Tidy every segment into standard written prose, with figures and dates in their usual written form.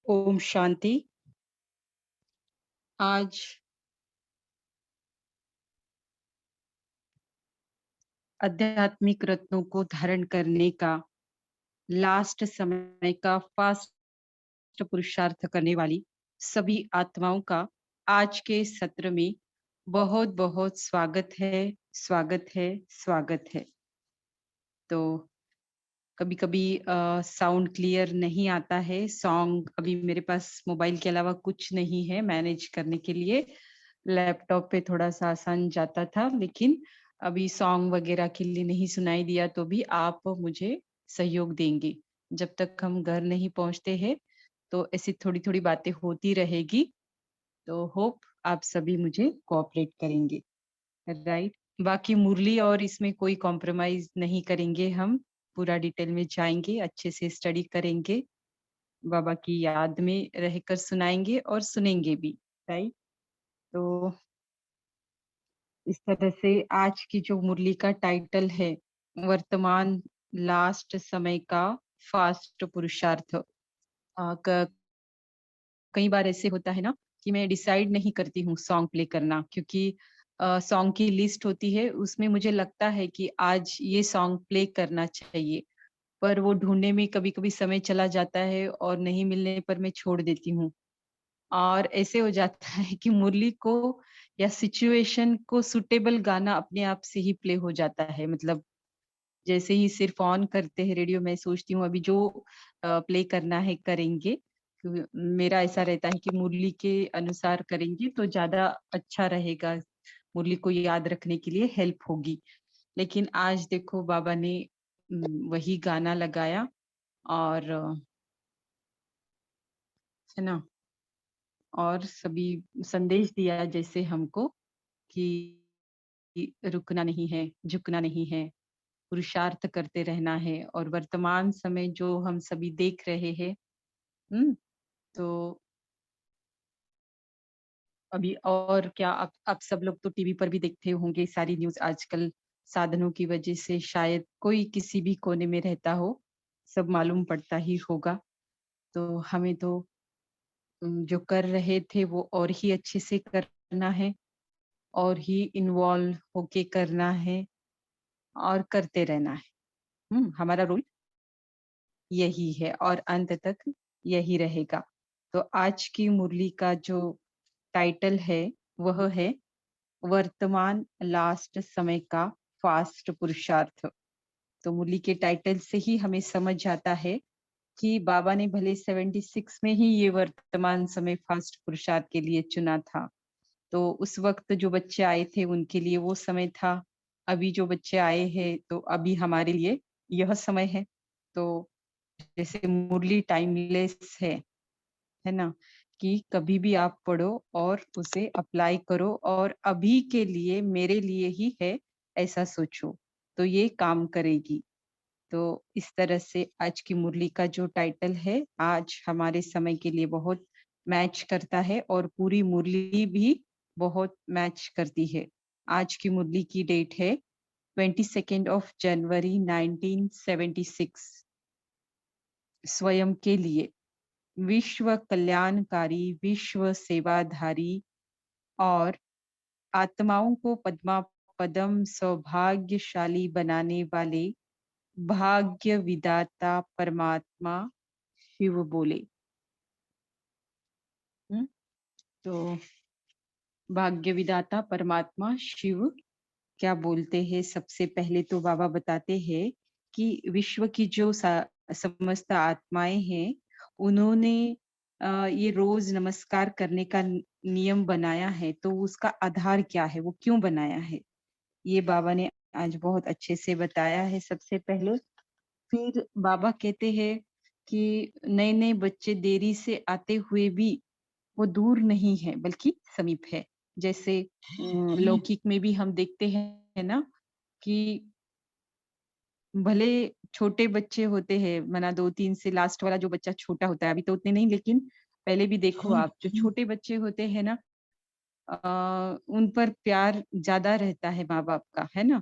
ओम शांति। आज आध्यात्मिक रत्नों को धारण करने का लास्ट समय का फास्ट पुरुषार्थ करने वाली सभी आत्माओं का आज के सत्र में बहुत बहुत स्वागत है, स्वागत है, स्वागत है। तो कभी कभी साउंड क्लियर नहीं आता है। सॉन्ग अभी मेरे पास मोबाइल के अलावा कुछ नहीं है मैनेज करने के लिए। लैपटॉप पे थोड़ा सा आसान जाता था, लेकिन अभी सॉन्ग वगैरह के लिए नहीं सुनाई दिया तो भी आप मुझे सहयोग देंगे। जब तक हम घर नहीं पहुंचते हैं तो ऐसी थोड़ी थोड़ी बातें होती रहेगी। तो होप आप सभी मुझे कोऑपरेट करेंगे, राइट। बाकी मुरली और इसमें कोई कॉम्प्रोमाइज नहीं करेंगे। हम पूरा डिटेल में जाएंगे, अच्छे से स्टडी करेंगे, बाबा की याद में रहकर सुनाएंगे और सुनेंगे भी, राइट। तो इस तरह से आज की जो मुरली का टाइटल है, वर्तमान लास्ट समय का फास्ट पुरुषार्थ। कई बार ऐसे होता है ना कि मैं डिसाइड नहीं करती हूँ सॉन्ग प्ले करना, क्योंकि सॉन्ग की लिस्ट होती है, उसमें मुझे लगता है कि आज ये सॉन्ग प्ले करना चाहिए, पर वो ढूंढने में कभी कभी समय चला जाता है और नहीं मिलने पर मैं छोड़ देती हूँ। और ऐसे हो जाता है कि मुरली को या सिचुएशन को सुटेबल गाना अपने आप से ही प्ले हो जाता है। मतलब जैसे ही सिर्फ ऑन करते हैं रेडियो, मैं सोचती हूँ अभी जो प्ले करना है करेंगे। मेरा ऐसा रहता है कि मुरली के अनुसार करेंगे तो ज्यादा अच्छा रहेगा, मुरली को याद रखने के लिए हेल्प होगी। लेकिन आज देखो बाबा ने वही गाना लगाया और है ना, और सभी संदेश दिया जैसे हमको कि रुकना नहीं है, झुकना नहीं है, पुरुषार्थ करते रहना है। और वर्तमान समय जो हम सभी देख रहे हैं, हम्म, तो अभी और क्या, आप सब लोग तो टीवी पर भी देखते होंगे सारी न्यूज़ आजकल। साधनों की वजह से शायद कोई किसी भी कोने में रहता हो, सब मालूम पड़ता ही होगा। तो हमें तो जो कर रहे थे वो और ही अच्छे से करना है, और ही इन्वॉल्व होके करना है और करते रहना है। हमारा रोल यही है और अंत तक यही रहेगा। तो आज की मुरली का जो टाइटल है वह है वर्तमान लास्ट समय का फास्ट पुरुषार्थ। तो मुरली के टाइटल से ही हमें समझ जाता है कि बाबा ने भले 76 में ही ये वर्तमान समय फास्ट पुरुषार्थ के लिए चुना था। तो उस वक्त जो बच्चे आए थे उनके लिए वो समय था। अभी जो बच्चे आए हैं तो अभी हमारे लिए यह समय है। तो जैसे मुरली टाइमलेस है ना, कि कभी भी आप पढ़ो और उसे अप्लाई करो और अभी के लिए मेरे लिए ही है ऐसा सोचो, तो ये काम करेगी। तो इस तरह से आज की मुरली का जो टाइटल है आज हमारे समय के लिए बहुत मैच करता है और पूरी मुरली भी बहुत मैच करती है। आज की मुरली की डेट है 22 जनवरी 1976। स्वयं के लिए विश्व कल्याणकारी, विश्व सेवाधारी और आत्माओं को पद्मा पदम सौभाग्यशाली बनाने वाले भाग्य विदाता परमात्मा शिव बोले। हम्म, तो भाग्य विदाता परमात्मा शिव क्या बोलते हैं? सबसे पहले तो बाबा बताते हैं कि विश्व की जो समस्त आत्माएं हैं, उन्होंने ये रोज नमस्कार करने का नियम बनाया है। तो उसका आधार क्या है, वो क्यों बनाया है, ये बाबा ने आज बहुत अच्छे से बताया है सबसे पहले। फिर बाबा कहते हैं कि नए नए बच्चे देरी से आते हुए भी वो दूर नहीं है बल्कि समीप है। जैसे लौकिक में भी हम देखते हैं, है ना, कि भले छोटे बच्चे होते हैं, मना 2-3 से लास्ट वाला जो बच्चा छोटा होता है, अभी तो उतने नहीं, लेकिन पहले भी देखो आप जो छोटे बच्चे होते हैं ना, उन पर प्यार ज्यादा रहता है माँ बाप का, है ना।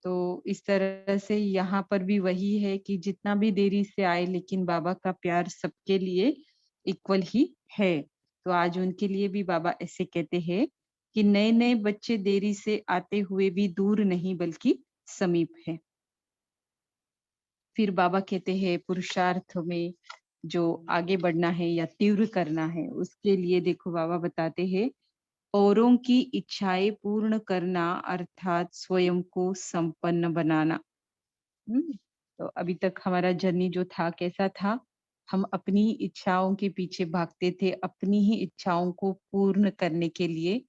तो इस तरह से यहाँ पर भी वही है कि जितना भी देरी से आए लेकिन बाबा का प्यार सबके लिए इक्वल ही है। तो आज उनके लिए भी बाबा ऐसे कहते हैं कि नए-नए बच्चे देरी से आते हुए भी दूर नहीं बल्कि समीप है। फिर बाबा कहते हैं पुरुषार्थ में जो आगे बढ़ना है या तीव्र करना है, उसके लिए देखो बाबा बताते हैं औरों की इच्छाएं पूर्ण करना अर्थात स्वयं को संपन्न बनाना। हम्म, तो अभी तक हमारा जर्नी जो था कैसा था? हम अपनी इच्छाओं के पीछे भागते थे, अपनी ही इच्छाओं को पूर्ण करने के लिए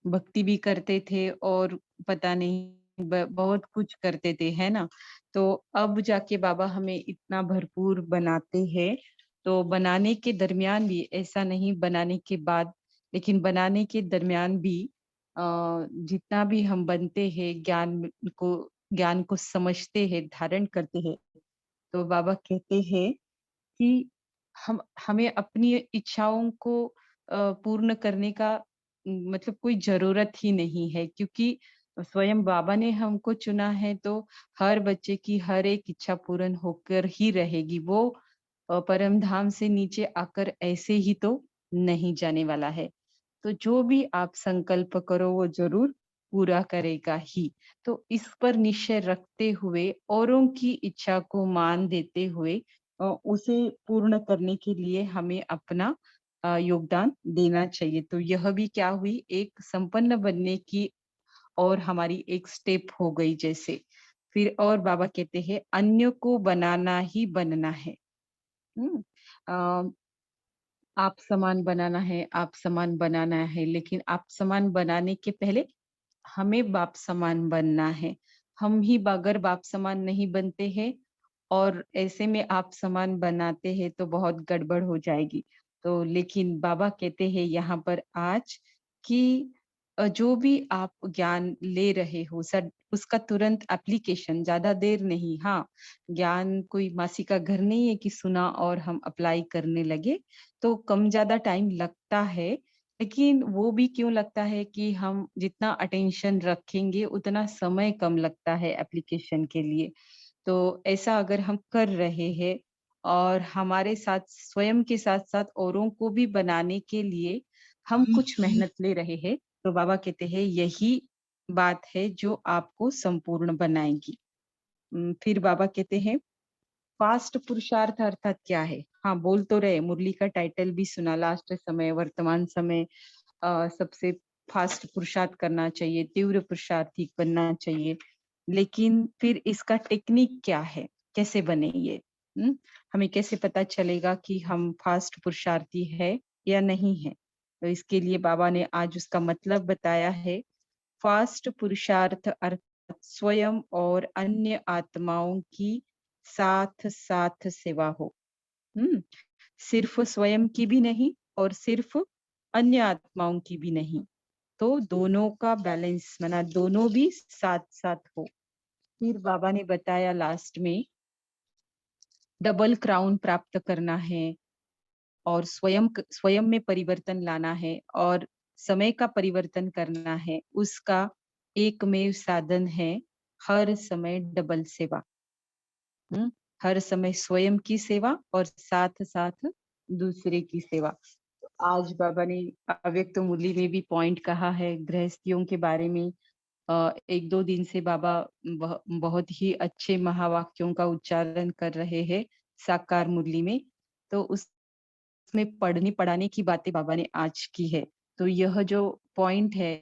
भक्ति भी करते थे और पता नहीं बहुत कुछ करते थे, है ना? तो अब जाके बाबा हमें इतना भरपूर बनाते हैं, तो बनाने के दरमियान भी ऐसा नहीं बनाने के बाद, लेकिन बनाने के दरमियान भी जितना भी हम बनते हैं ज्ञान को समझते हैं, धारण करते हैं, तो बाबा कहते हैं कि हम हमें अपनी इच्छाओं को पूर्ण करने का मतलब कोई ज़रूरत ही नहीं है, क्योंकि स्वयं बाबा ने हमको चुना है, तो हर बच्चे की हर एक इच्छा पूर्ण होकर ही रहेगी। वो परम धाम से नीचे आकर ऐसे ही तो नहीं जाने वाला है। तो जो भी आप संकल्प करो वो ज़रूर पूरा करेगा ही। तो इस पर निश्चय रखते हुए औरों की इच्छा को मान देते हुए उसे पूर्ण करने के लिए हमें अपना योगदान देना चाहिए। तो यह भी क्या हुई एक संपन्न बनने की और हमारी एक स्टेप हो गई जैसे। फिर और बाबा कहते हैं अन्य को बनाना ही बनना है। हुँ? अ, आप समान बनाना है, आप समान बनाना है, लेकिन आप समान बनाने के पहले हमें बाप समान बनना है। हम ही अगर बाप समान नहीं बनते हैं और ऐसे में आप समान बनाते हैं तो बहुत गड़बड़ हो जाएगी। तो लेकिन बाबा कहते हैं यहाँ पर आज कि जो भी आप ज्ञान ले रहे हो सर उसका तुरंत एप्लीकेशन ज़्यादा देर नहीं। हाँ, ज्ञान कोई मासी का घर नहीं है कि सुना और हम अप्लाई करने लगे, तो कम ज़्यादा टाइम लगता है। लेकिन वो भी क्यों लगता है कि हम जितना अटेंशन रखेंगे उतना समय कम लगता है एप्लीकेशन के लिए। तो ऐसा अगर हम कर रहे हैं और हमारे साथ स्वयं के साथ-साथ औरों को भी बनाने के लिए हम कुछ मेहनत ले रहे हैं, तो बाबा कहते हैं यही बात है जो आपको संपूर्ण बनाएगी। फिर बाबा कहते हैं फास्ट पुरुषार्थ अर्थात क्या है? हाँ, बोल तो रहे मुरली का टाइटल भी सुना लास्ट समय, वर्तमान समय सबसे फास्ट पुरुषार्थ करना चाहिए, तीव्र पुरुषार्थी बनना चाहिए। लेकिन फिर इसका टेक्निक क्या है? कैसे बने ये? हुँ? हमें कैसे पता चलेगा कि हम फास्ट पुरुषार्थी है या नहीं है? तो इसके लिए बाबा ने आज उसका मतलब बताया है। फास्ट पुरुषार्थ अर्थात स्वयं और अन्य आत्माओं की साथ-साथ सेवा हो। हुँ? सिर्फ स्वयं की भी नहीं और सिर्फ अन्य आत्माओं की भी नहीं। तो दोनों का बैलेंस माना दोनों भी साथ-साथ हो। फिर बाबा ने बताया लास्ट में डबल क्राउन प्राप्त करना है और स्वयं में परिवर्तन लाना है और समय का परिवर्तन करना है। उसका एकमेव साधन है हर समय डबल सेवा। हुँ? हर समय स्वयं की सेवा और साथ-साथ दूसरे की सेवा। तो आज बाबा ने अव्यक्त मुरली में भी पॉइंट कहा है गृहस्थियों के बारे में। 1-2 दिन से बाबा बहुत ही अच्छे महावाक्यों का उच्चारण कर रहे हैं साकार मुरली में। तो उसमें पढ़ने-पढ़ाने की बातें बाबा ने आज की है। तो यह जो पॉइंट है,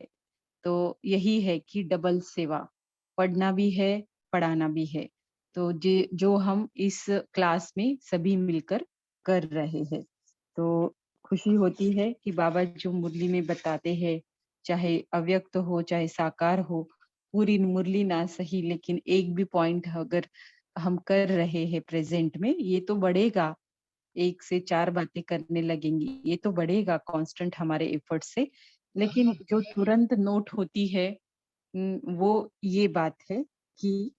तो यही है कि डबल सेवा, पढ़ना भी है, पढ़ाना भी है। तो जे जो हम इस क्लास में सभी मिलकर कर रहे हैं। तो खुशी होती है कि बाबा जो मुरली में बताते हैं, चाहे अव्यक्त हो, चाहे साकार हो, पूरी मुरली ना सही लेकिन एक भी पॉइंट अगर हम कर रहे हैं प्रेज़ेंट में, ये तो बढ़ेगा। 1 से 4 बातें करने लगेंगी, ये तो बढ़ेगा कांस्टेंट हमारे एफर्ट से। लेकिन जो तुरंत नोट होती है वो ये बात है कि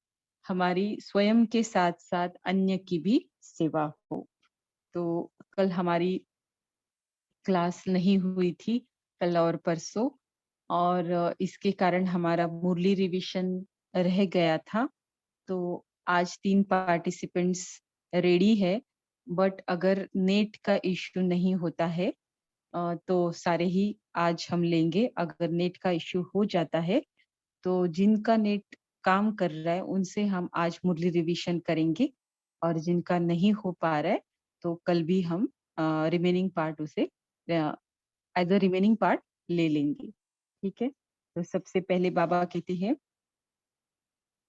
हमारी स्वयं के साथ-साथ अन्य की भी सेवा हो। तो कल हमारी क्लास नहीं हुई थी, कल और परसों और इसके कारण हमारा मुरली रिविज़न रह गया था। तो आज 3 पार्टिसिपेंट्स रेडी है बट अगर नेट का इश्यू नहीं होता है तो सारे ही आज हम लेंगे। अगर नेट का इश्यू हो जाता है तो जिनका नेट काम कर रहा है उनसे हम आज मुरली रिवीजन करेंगे, और जिनका नहीं हो पा रहा है तो कल भी हम रिमेनिंग पार्ट उसे एज अ रिमेनिंग पार्ट ले लेंगे। ठीक है, तो सबसे पहले बाबा कहते हैं,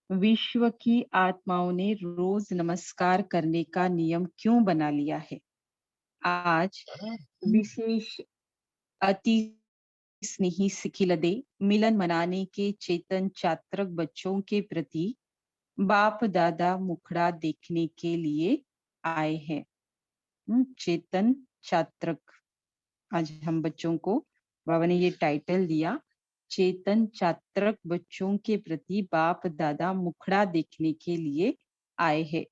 विश्व की आत्माओं ने रोज नमस्कार करने का नियम क्यों बना लिया है? आज विशेष अति स्नेही सिखिलदे मिलन मनाने के चेतन चात्रक बच्चों के प्रति बाप दादा मुखड़ा देखने के लिए आए हैं। चेतन चात्रक, आज हम बच्चों को बाबा ने ये टाइटल दिया, चेतन चात्रक बच्चों के प्रति बाप दादा मुखड़ा देखने के लिए आए हैं।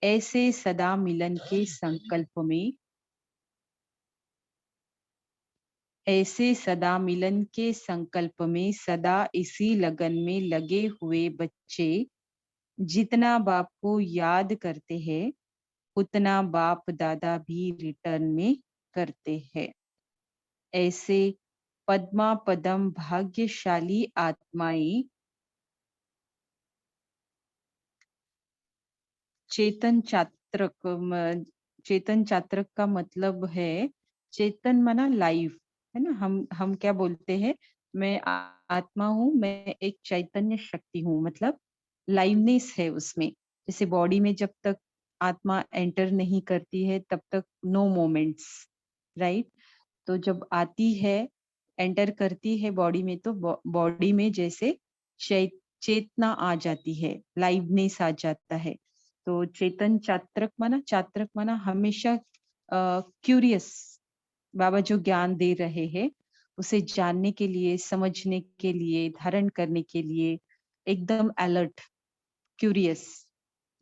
ऐसे सदा मिलन के संकल्प में, ऐसे सदा मिलन के संकल्प में सदा इसी लगन में लगे हुए बच्चे जितना बाप को याद करते हैं उतना बाप दादा भी रिटर्न में करते हैं। ऐसे पद्मा पदम भाग्यशाली आत्माएं चेतन चात्रक चेतन चात्रक का मतलब है चेतन माना लाइफ, है ना। हम क्या बोलते हैं, मैं आत्मा हूँ, मैं एक चैतन्य शक्ति हूँ, मतलब लाइवनेस है उसमें। जैसे बॉडी में जब तक आत्मा एंटर नहीं करती है तब तक नो मोमेंट्स, राइट। तो जब आती है, एंटर करती है बॉडी में, तो बॉडी में जैसे चेतना आ जाती है, लाइवनेस आ जाता है। तो चेतन चात्रक माना हमेशा क्यूरियस। बाबा जो ज्ञान दे रहे हैं उसे जानने के लिए, समझने के लिए, धारण करने के लिए एकदम अलर्ट, क्यूरियस।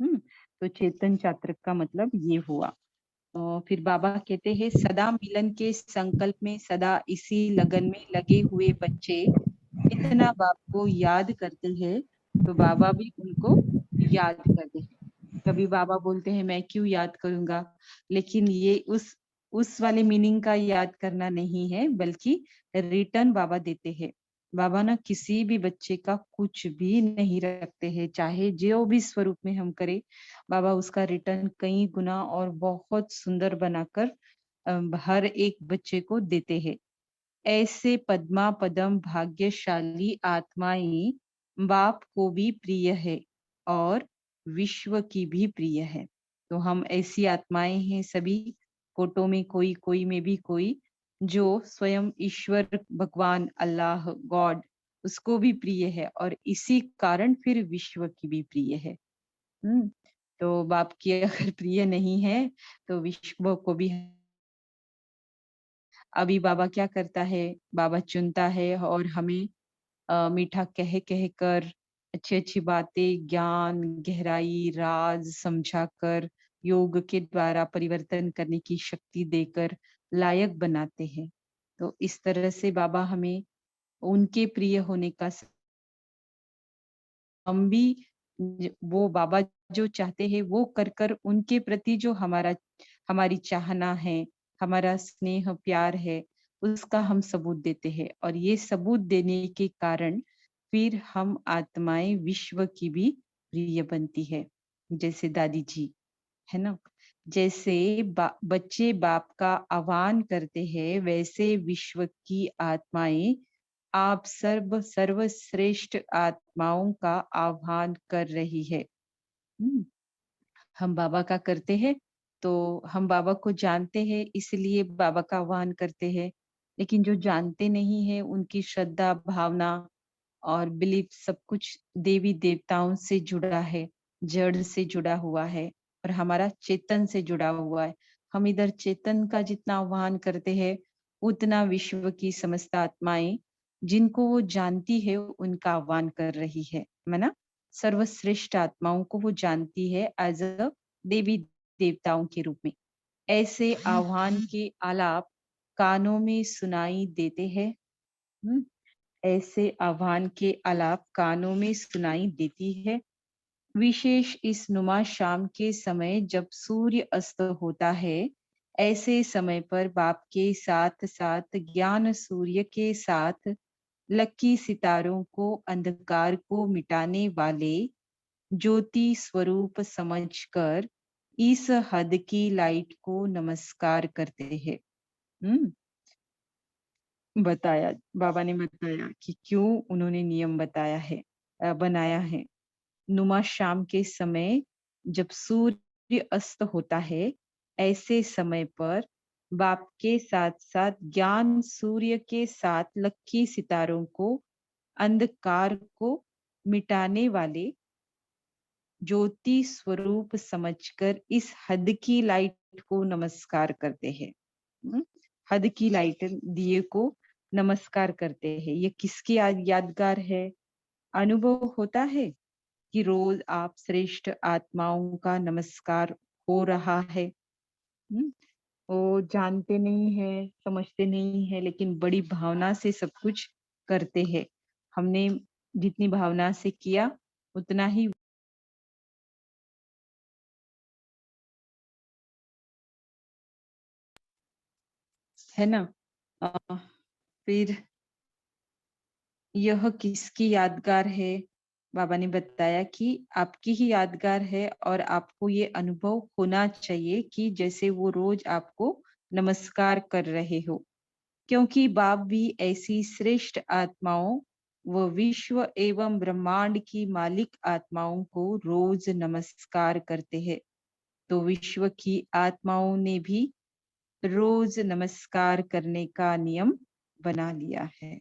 तो चेतन चात्रक का मतलब ये हुआ। फिर बाबा कहते हैं, सदा मिलन के संकल्प में सदा इसी लगन में लगे हुए बच्चे इतना बाप को याद करते हैं तो बाबा भी उनको याद करते हैं। कभी बाबा बोलते हैं मैं क्यों याद करूंगा, लेकिन ये उस वाले मीनिंग का याद करना नहीं है, बल्कि रिटर्न बाबा देते हैं। बाबा ना किसी भी बच्चे का कुछ भी नहीं रखते हैं, चाहे जो भी स्वरूप में हम करें, बाबा उसका रिटर्न कई गुना और बहुत सुंदर बनाकर हर एक बच्चे को देते हैं। ऐसे पद्मा पदम भाग्यशाली आत्माएं बाप को भी प्रिय है और विश्व की भी प्रिय है। तो हम ऐसी आत्माएं हैं सभी, कोटों में कोई, कोई में भी कोई, जो स्वयं ईश्वर भगवान अल्लाह गॉड उसको भी प्रिय है, और इसी कारण फिर विश्व की भी प्रिय है। हम्म तो बाप की अगर प्रिय नहीं है तो विश्व को भी। अभी बाबा क्या करता है, बाबा चुनता है और हमें मीठा कह कह कर अच्छी अच्छी बातें, ज्ञान, गहराई, राज समझा कर, योग के द्वारा परिवर्तन करने की शक्ति देकर लायक बनाते हैं। तो इस तरह से बाबा हमें उनके प्रिय होने का हम भी वो बाबा जो चाहते हैं वो कर कर उनके प्रति जो हमारी चाहना है, हमारा स्नेह प्यार है, उसका हम सबूत देते हैं, और ये सबूत देने के कारण फिर हम आत्माएं विश्व की भी प्रिय बनती है। जैसे दादी जी, है ना, जैसे बच्चे बाप का आह्वान करते हैं, वैसे विश्व की आत्माएं आप सर्वश्रेष्ठ आत्माओं का आह्वान कर रही है। हम बाबा का करते हैं तो हम बाबा को जानते हैं इसलिए बाबा का आह्वान करते हैं, लेकिन जो जानते नहीं है उनकी श्रद्धा भावना और बिलीफ सब कुछ देवी देवताओं से जुड़ा है, जड़ से जुड़ा हुआ है, और हमारा चेतन से जुड़ा हुआ है। हम इधर चेतन का जितना आह्वान करते हैं उतना विश्व की समस्त आत्माएं जिनको वो जानती है उनका आह्वान कर रही है ना। सर्वश्रेष्ठ आत्माओं को वो जानती है एज अ देवी देवताओं के रूप में। ऐसे आह्वान के आलाप कानों में सुनाई देते हैं। हम्म, ऐसे आह्वान के आलाप कानों में सुनाई देती है। विशेष इस नुमा शाम के समय जब सूर्य अस्त होता है, ऐसे समय पर बाप के साथ साथ ज्ञान सूर्य के साथ लकी सितारों को अंधकार को मिटाने वाले ज्योति स्वरूप समझकर इस हद की लाइट को नमस्कार करते हैं। हम्म बताया, बाबा ने बताया कि क्यों उन्होंने नियम बताया है, बनाया है। नुमा शाम के समय जब सूर्य अस्त होता है, ऐसे समय पर बाप के साथ साथ ज्ञान सूर्य के साथ लक्की सितारों को अंधकार को मिटाने वाले ज्योति स्वरूप समझकर इस हद की लाइट को नमस्कार करते हैं। हम्म, हद की लाइट दिए को नमस्कार करते हैं। ये किसकी यादगार है? अनुभव होता है कि रोज आप श्रेष्ठ आत्माओं का नमस्कार हो रहा है। हम्म, वो जानते नहीं है, समझते नहीं है, लेकिन बड़ी भावना से सब कुछ करते हैं। हमने जितनी भावना से किया उतना ही, है ना? अ, फिर यह किसकी यादगार है? बाबा ने बताया कि आपकी ही यादगार है और आपको ये अनुभव होना चाहिए कि जैसे वो रोज आपको नमस्कार कर रहे हो, क्योंकि बाप भी ऐसी श्रेष्ठ आत्माओं व विश्व एवं ब्रह्मांड की मालिक आत्माओं को रोज नमस्कार करते हैं। तो विश्व की आत्माओं ने भी रोज नमस्कार करने का नियम बना लिया है।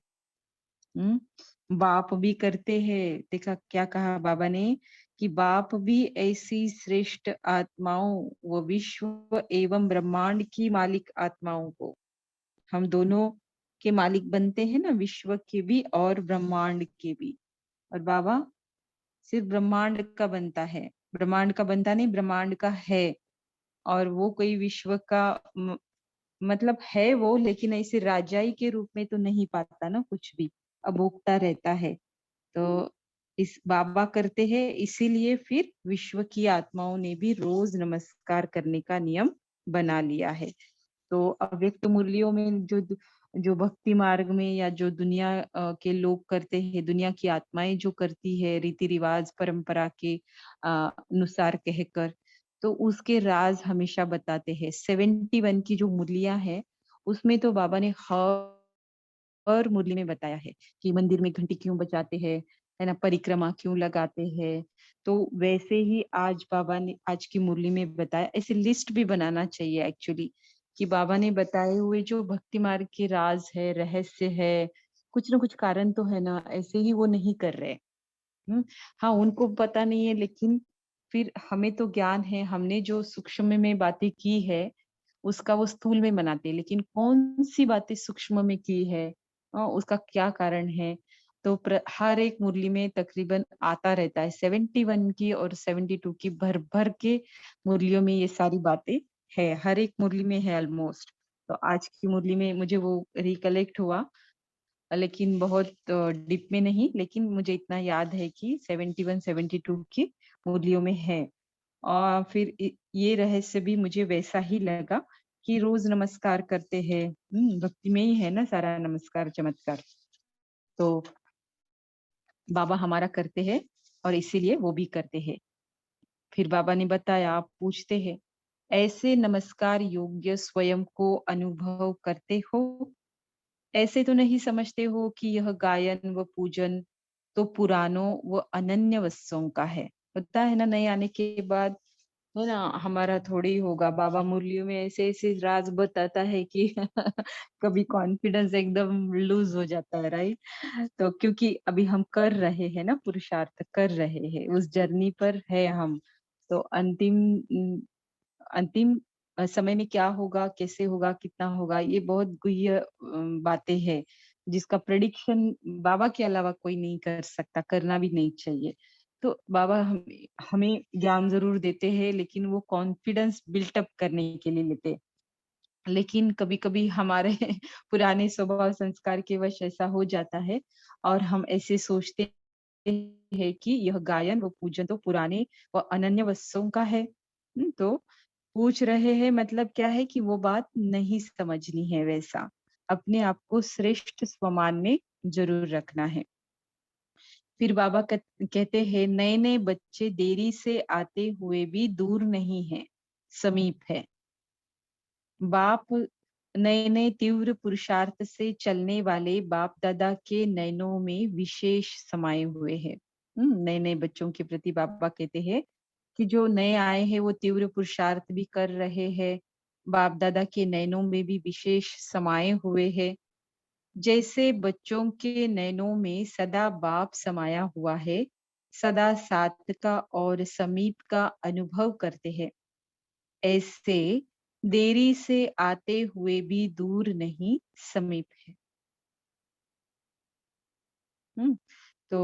बाप भी करते हैं। देखा क्या कहा बाबा ने कि बाप भी ऐसी श्रेष्ठ आत्माओं व विश्व एवं ब्रह्मांड की मालिक आत्माओं को, हम दोनों के मालिक बनते हैं ना, विश्व के भी और ब्रह्मांड के भी। और बाबा सिर्फ ब्रह्मांड का बनता है, ब्रह्मांड का बनता नहीं, ब्रह्मांड का है। और वो कोई विश्व का मतलब है वो, लेकिन ऐसे राजाई के रूप में तो नहीं पाता ना, कुछ भी अभोक्ता रहता है। तो इस बाबा करते हैं, इसीलिए फिर विश्व की आत्माओं ने भी रोज नमस्कार करने का नियम बना लिया है। तो अव्यक्त मूल्यों में जो भक्ति मार्ग में या जो दुनिया के लोग करते हैं, दुनिया की आत्माएं जो करती है रीति रिवाज परंपरा के अनुसार कहकर, तो उसके राज हमेशा बताते हैं। 71 की जो मुरलियां है, उसमें तो बाबा ने हर मुरली में बताया है कि मंदिर में घंटी क्यों बजाते हैं, है ना, परिक्रमा क्यों लगाते हैं। तो वैसे ही आज बाबा ने आज की मुरली में बताया, ऐसे लिस्ट भी बनाना चाहिए एक्चुअली, कि बाबा ने बताए हुए जो भक्ति मार्ग के राज है, रहस्य है, कुछ ना कुछ कारण तो है ना, ऐसे ही वो नहीं कर रहे। हाँ, उनको पता नहीं है, लेकिन फिर हमें तो ज्ञान है, हमने जो सूक्ष्म में बातें की है उसका वो स्थूल में बनाते हैं, लेकिन कौन सी बातें सूक्ष्म में की है, उसका क्या कारण है। तो हर एक मुरली में तकरीबन आता रहता है, 71 की और 72 की भर भर के मुरलियों में ये सारी बातें है, हर एक मुरली में है ऑलमोस्ट। तो आज की मुरली में मुझे वो रिकलेक्ट हुआ, लेकिन बहुत डीप में नहीं, लेकिन मुझे इतना याद है कि 71 72 की मुरलियों में है। और फिर ये रहस्य भी मुझे वैसा ही लगा कि रोज नमस्कार करते हैं। भक्ति में ही है ना सारा नमस्कार चमत्कार। तो बाबा हमारा करते हैं और इसीलिए वो भी करते हैं। फिर बाबा ने बताया, आप पूछते हैं, ऐसे नमस्कार योग्य स्वयं को अनुभव करते हो? ऐसे तो नहीं समझते हो कि यह गायन व पूजन तो पुरानों व अनन्य वत्सों का है। होता है ना, नए आने के बाद, है ना, हमारा थोड़ी होगा। बाबा मुरलियों में ऐसे ऐसे राज बताता है कि कभी कॉन्फिडेंस एकदम लूज हो जाता है, राइट? तो क्योंकि अभी हम कर रहे हैं ना, पुरुषार्थ कर रहे हैं, उस जर्नी पर है हम। तो अंतिम समय में क्या होगा, कैसे होगा, कितना होगा, ये बहुत गुह्य बातें हैं, जिसका प्रेडिक्शन बाबा के अलावा कोई नहीं कर सकता, करना भी नहीं चाहिए। तो बाबा हमें ज्ञान जरूर देते हैं, लेकिन वो कॉन्फिडेंस बिल्टअप करने के लिए लेते हैं। लेकिन कभी कभी हमारे पुराने स्वभाव संस्कार के वश ऐसा हो जाता है और हम ऐसे सोचते हैं कि यह गायन व पूजन तो पुराने व अनन्य वस्त्रों का है। तो पूछ रहे हैं मतलब क्या है कि वो बात नहीं समझनी है वैसा। अपने आप को श्रेष्ठ स्वमान में ज़रूर रखना है। फिर बाबा कहते हैं नए-नए बच्चे देरी से आते हुए भी दूर नहीं हैं, समीप है। बाप नए-नए तीव्र पुरुषार्थ से चलने वाले बाप-दादा के नयनों में विशेष समाये हुए हैं। नए-नए बच्चों के प्रति बाबा कहते हैं कि जो नए आए हैं वो तीव्र पुरुषार्थ भी कर रहे हैं। बाप-दादा के नयनों में भी विशेष समाये हुए हैं। जैसे बच्चों के नयनों में सदा बाप समाया हुआ है, सदा साथ का और समीप का अनुभव करते हैं। ऐसे देरी से आते हुए भी दूर नहीं, समीप है। हुँ? तो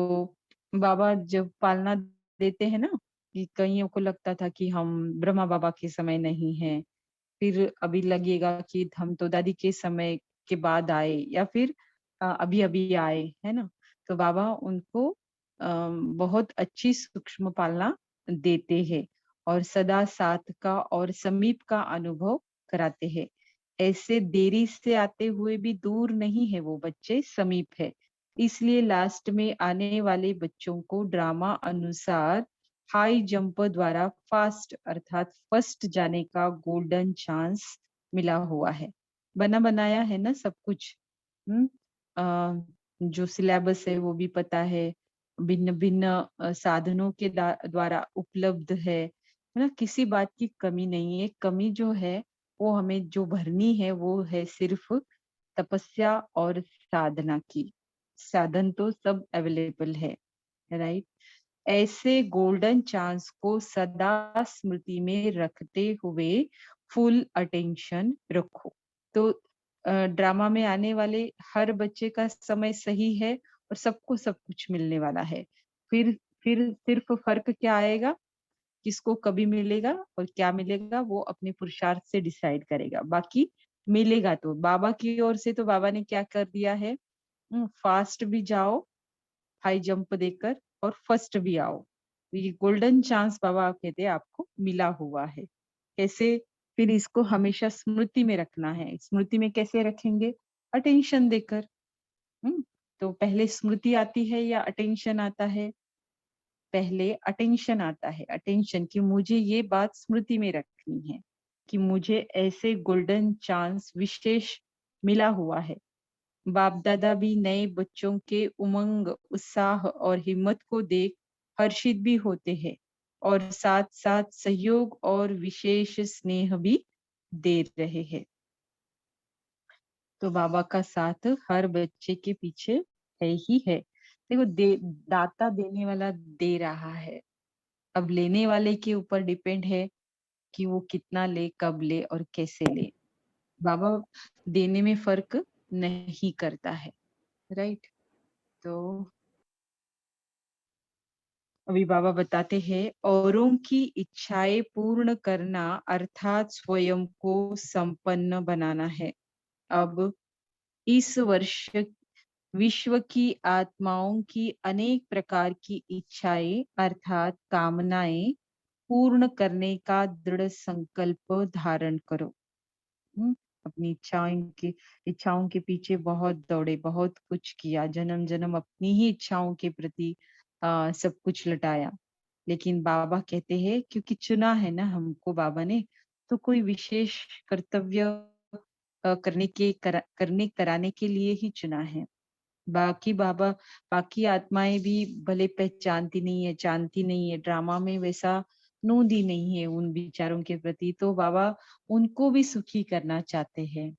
बाबा जब पालना देते हैं ना, कि कइयों को लगता था कि हम ब्रह्मा बाबा के समय नहीं हैं, फिर अभी लगेगा कि हम तो दादी के समय के बाद आए या फिर अभी-अभी आए, है ना? तो बाबा उनको बहुत अच्छी सूक्ष्म पालना देते हैं और सदा साथ का और समीप का अनुभव कराते हैं। ऐसे देरी से आते हुए भी दूर नहीं है वो बच्चे, समीप है। इसलिए लास्ट में आने वाले बच्चों को ड्रामा अनुसार हाई जंप द्वारा फास्ट अर्थात फर्स्ट जाने का गोल्डन चांस मिला हुआ है। बना बनाया है ना सब कुछ। हुँ? जो सिलेबस है वो भी पता है। भिन्न-भिन्न साधनों के द्वारा उपलब्ध है ना? किसी बात की कमी नहीं है। कमी जो है वो हमें जो भरनी है वो है सिर्फ तपस्या और साधना की। साधन तो सब अवेलेबल है, राइट? ऐसे गोल्डन चांस को सदा स्मृति में रखते हुए फुल अटेंशन रखो। तो ड्रामा में आने वाले हर बच्चे का समय सही है और सबको सब कुछ मिलने वाला है। फिर फिर सिर्फ फ़र्क क्या आएगा, किसको कभी मिलेगा और क्या मिलेगा वो अपने पुरुषार्थ से डिसाइड करेगा। बाकी मिलेगा तो बाबा की ओर से तो बाबा ने क्या कर दिया है, फास्ट भी जाओ हाई जंप देकर और फर्स्ट भी आओ। तो ये गोल्डन चांस बाबा कहते हैं आपको मिला हुआ है। कैसे? फिर इसको हमेशा स्मृति में रखना है। स्मृति में कैसे रखेंगे? अटेंशन देकर। हुँ? तो पहले स्मृति आती है या अटेंशन आता है? पहले अटेंशन आता है। अटेंशन कि मुझे ये बात स्मृति में रखनी है, कि मुझे ऐसे गोल्डन चांस विशेष मिला हुआ है। बाप-दादा भी नए बच्चों के उमंग, उत्साह और हिम्मत को देख हर्षित भी होते हैं और साथ-साथ सहयोग और विशेष स्नेह भी दे रहे हैं। तो बाबा का साथ हर बच्चे के पीछे है ही है। देखो दाता देने वाला दे रहा है। अब लेने वाले के ऊपर डिपेंड है कि वो कितना ले, कब ले और कैसे ले। बाबा देने में फ़र्क नहीं करता है, राइट? तो अभी बाबा बताते हैं औरों की इच्छाएं पूर्ण करना अर्थात स्वयं को संपन्न बनाना है। अब इस वर्ष विश्व की आत्माओं की अनेक प्रकार की इच्छाएं अर्थात कामनाएं पूर्ण करने का दृढ़ संकल्प धारण करो। हुँ, अपनी इच्छाओं के पीछे बहुत दौड़े, बहुत कुछ किया, जन्म-जन्म अपनी ही इच्छाओं के प्रति सब कुछ लुटाया। लेकिन बाबा कहते हैं क्योंकि चुना है ना हमको बाबा ने, तो कोई विशेष कर्तव्य करने कराने के लिए ही चुना है। बाकी बाबा बाकी आत्माएँ भी भले पहचानती नहीं है, जानती नहीं है, ड्रामा में वैसा नोंदी नहीं है उन विचारों के प्रति, तो बाबा उनको भी सुखी करना चाहते हैं।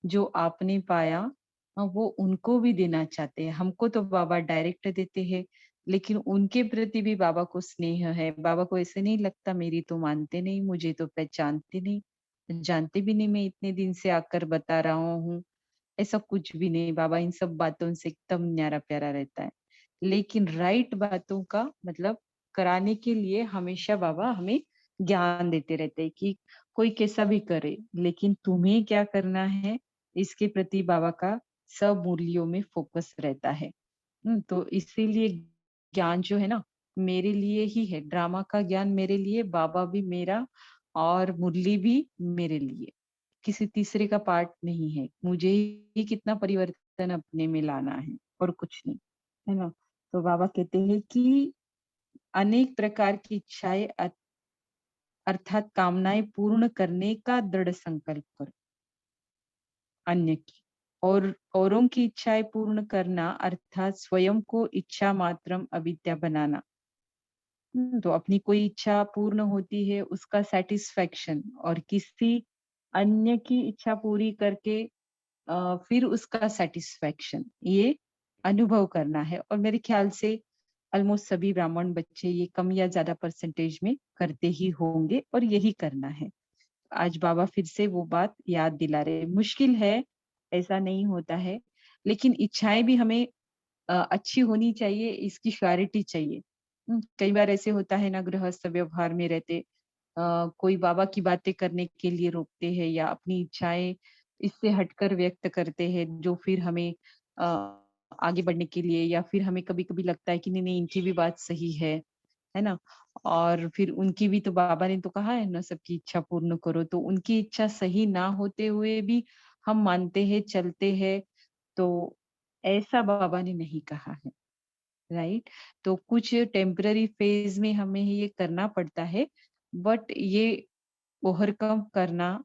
जो आपने पाया वो उनको भी देना चाहते हैं। हमको तो बाबा डायरेक्ट देते हैं, लेकिन उनके प्रति भी बाबा को स्नेह है। बाबा को ऐसे नहीं लगता मेरी तो मानते नहीं, मुझे तो पहचानते नहीं, जानते भी नहीं मैं इतने दिन से आकर बता रहा हूँ। ऐसा कुछ भी नहीं, बाबा इन सब बातों से एकदम न्यारा-प्यारा रहता है। लेकिन राइट बातों का मतलब कराने के लिए हमेशा बाबा हमें ज्ञान देते रहते हैं कि कोई कैसा भी करे, लेकिन तुम्हें क्या करना है, इसके प्रति बाबा का सब मूल्यों में फोकस रहता है। तो इसीलिए ज्ञान जो है ना, मेरे लिए ही है। ड्रामा का ज्ञान मेरे लिए, बाबा भी मेरा और मुरली भी मेरे लिए। किसी तीसरे का पार्ट नहीं है। मुझे ही कितना परिवर्तन अपने में लाना है और कुछ नहीं, है ना? तो बाबा कहते हैं कि अनेक प्रकार की इच्छाएं अर्थात कामनाएं पूर्ण करने का दृढ़ संकल्प करो, अन्य की। और औरों की इच्छाएं पूर्ण करना अर्थात स्वयं को इच्छा मात्रम अविद्या बनाना। तो अपनी कोई इच्छा पूर्ण होती है, उसका सेटिस्फेक्शन, और किसी अन्य की इच्छा पूरी करके फिर उसका सेटिस्फेक्शन, ये अनुभव करना है। और मेरे ख्याल से ऑलमोस्ट सभी ब्राह्मण बच्चे ये कम या ज्यादा परसेंटेज में करते ही होंगे, और यही करना है। आज बाबा फिर से वो बात याद दिला रहे हैं। मुश्किल है, ऐसा नहीं होता है, लेकिन इच्छाएं भी हमें अच्छी होनी चाहिए, इसकी श्योरिटी चाहिए। कई बार ऐसे होता है ना, गृहस्थ व्यवहार में रहते कोई बाबा की बातें करने के लिए रोकते हैं या अपनी इच्छाएं इससे हटकर व्यक्त करते हैं, जो फिर हमें अ, आगे बढ़ने के लिए, या फिर हमें कभी-कभी लगता है कि नहीं नहीं, इनकी भी बात सही है ना? और फिर उनकी भी तो, बाबा ने तो कहा है ना, सबकी इच्छा पूर्ण करो। तो उनकी इच्छा सही ना होते हुए भी हम मानते हैं, चलते हैं, तो ऐसा बाबा ने नहीं कहा है, राइट? तो कुछ टेम्पररी फेज में हमें ये करना पड़ता है, बट ये ओवरकम करना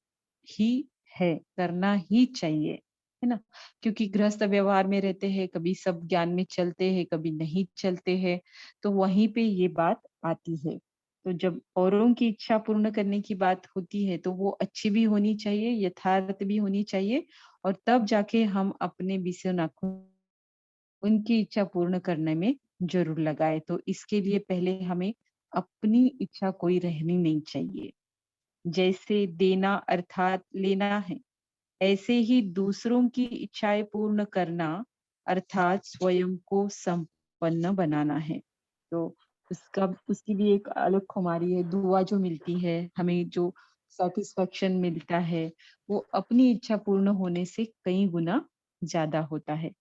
ही है, करना ही चाहिए, है ना? क्योंकि गृहस्थ व्यवहार में रहते हैं, कभी सब ज्ञान में चलते हैं, कभी नहीं चलते हैं, तो वहीं पे ये बात आती है। तो जब औरों की इच्छा पूर्ण करने की बात होती है, तो वो अच्छी भी होनी चाहिए, यथार्थ भी होनी चाहिए, और तब जाके हम अपने बीसों नाखून उनकी इच्छा पूर्ण करने में ज़रूर लगाए। तो इसके लिए पहले हमें अपनी इच्छा कोई रहनी नहीं चाहिए। जैसे देना अर्थात लेना है, ऐसे ही दूसरों की इच्छाएँ पूर्ण करना अर्थात स्वयं को संपन्न बनाना है। तो उसका उसकी भी एक अलग खुमारी है, दुआ जो मिलती है, हमें जो सैटिस्फैक्शन मिलता है, वो अपनी इच्छा पूर्ण होने से कई गुना ज़्यादा होता है।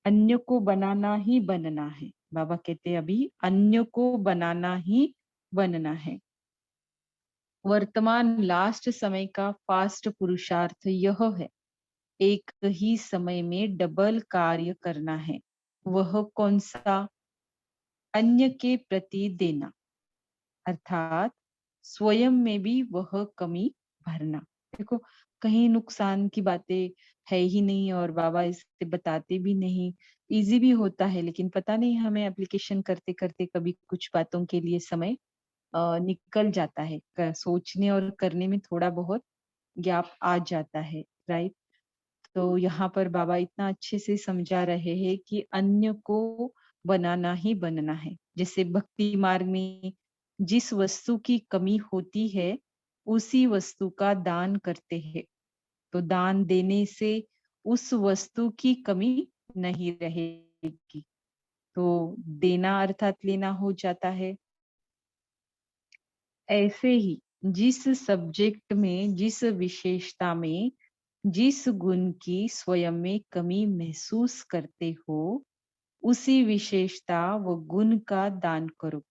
अन्य को बनाना ही बनना है। बाबा कहते हैं अभी अन्य को बनाना ही बनना है। वर्तमान लास्ट समय का फास्ट पुरुषार्थ यह है, एक ही समय में डबल कार्य करना है। वह कौन सा? अन्य के प्रति देना, अर्थात स्वयं में भी वह कमी भरना। देखो, कहीं नुकसान की बातें है ही नहीं, और बाबा इसे बताते भी नहीं। इजी भी होता है, लेकिन पता नहीं हमें एप्लीकेशन करते करते कभी कुछ बातों के लिए समय निकल जाता है, सोचने और करने में थोड़ा बहुत गैप आ जाता है, राइट? तो यहाँ पर बाबा इतना अच्छे से समझा रहे हैं कि अन्य को बनाना ही बनना है। जैसे भक्ति मार्ग में जिस वस्तु की कमी होती है, उसी वस्तु का दान करते हैं। तो दान देने से उस वस्तु की कमी नहीं रहेगी। तो देना अर्थात लेना हो जाता है। ऐसे ही जिस सब्जेक्ट में, जिस विशेषता में, जिस गुण की स्वयं में कमी महसूस करते हो, उसी विशेषता व गुण का दान करो,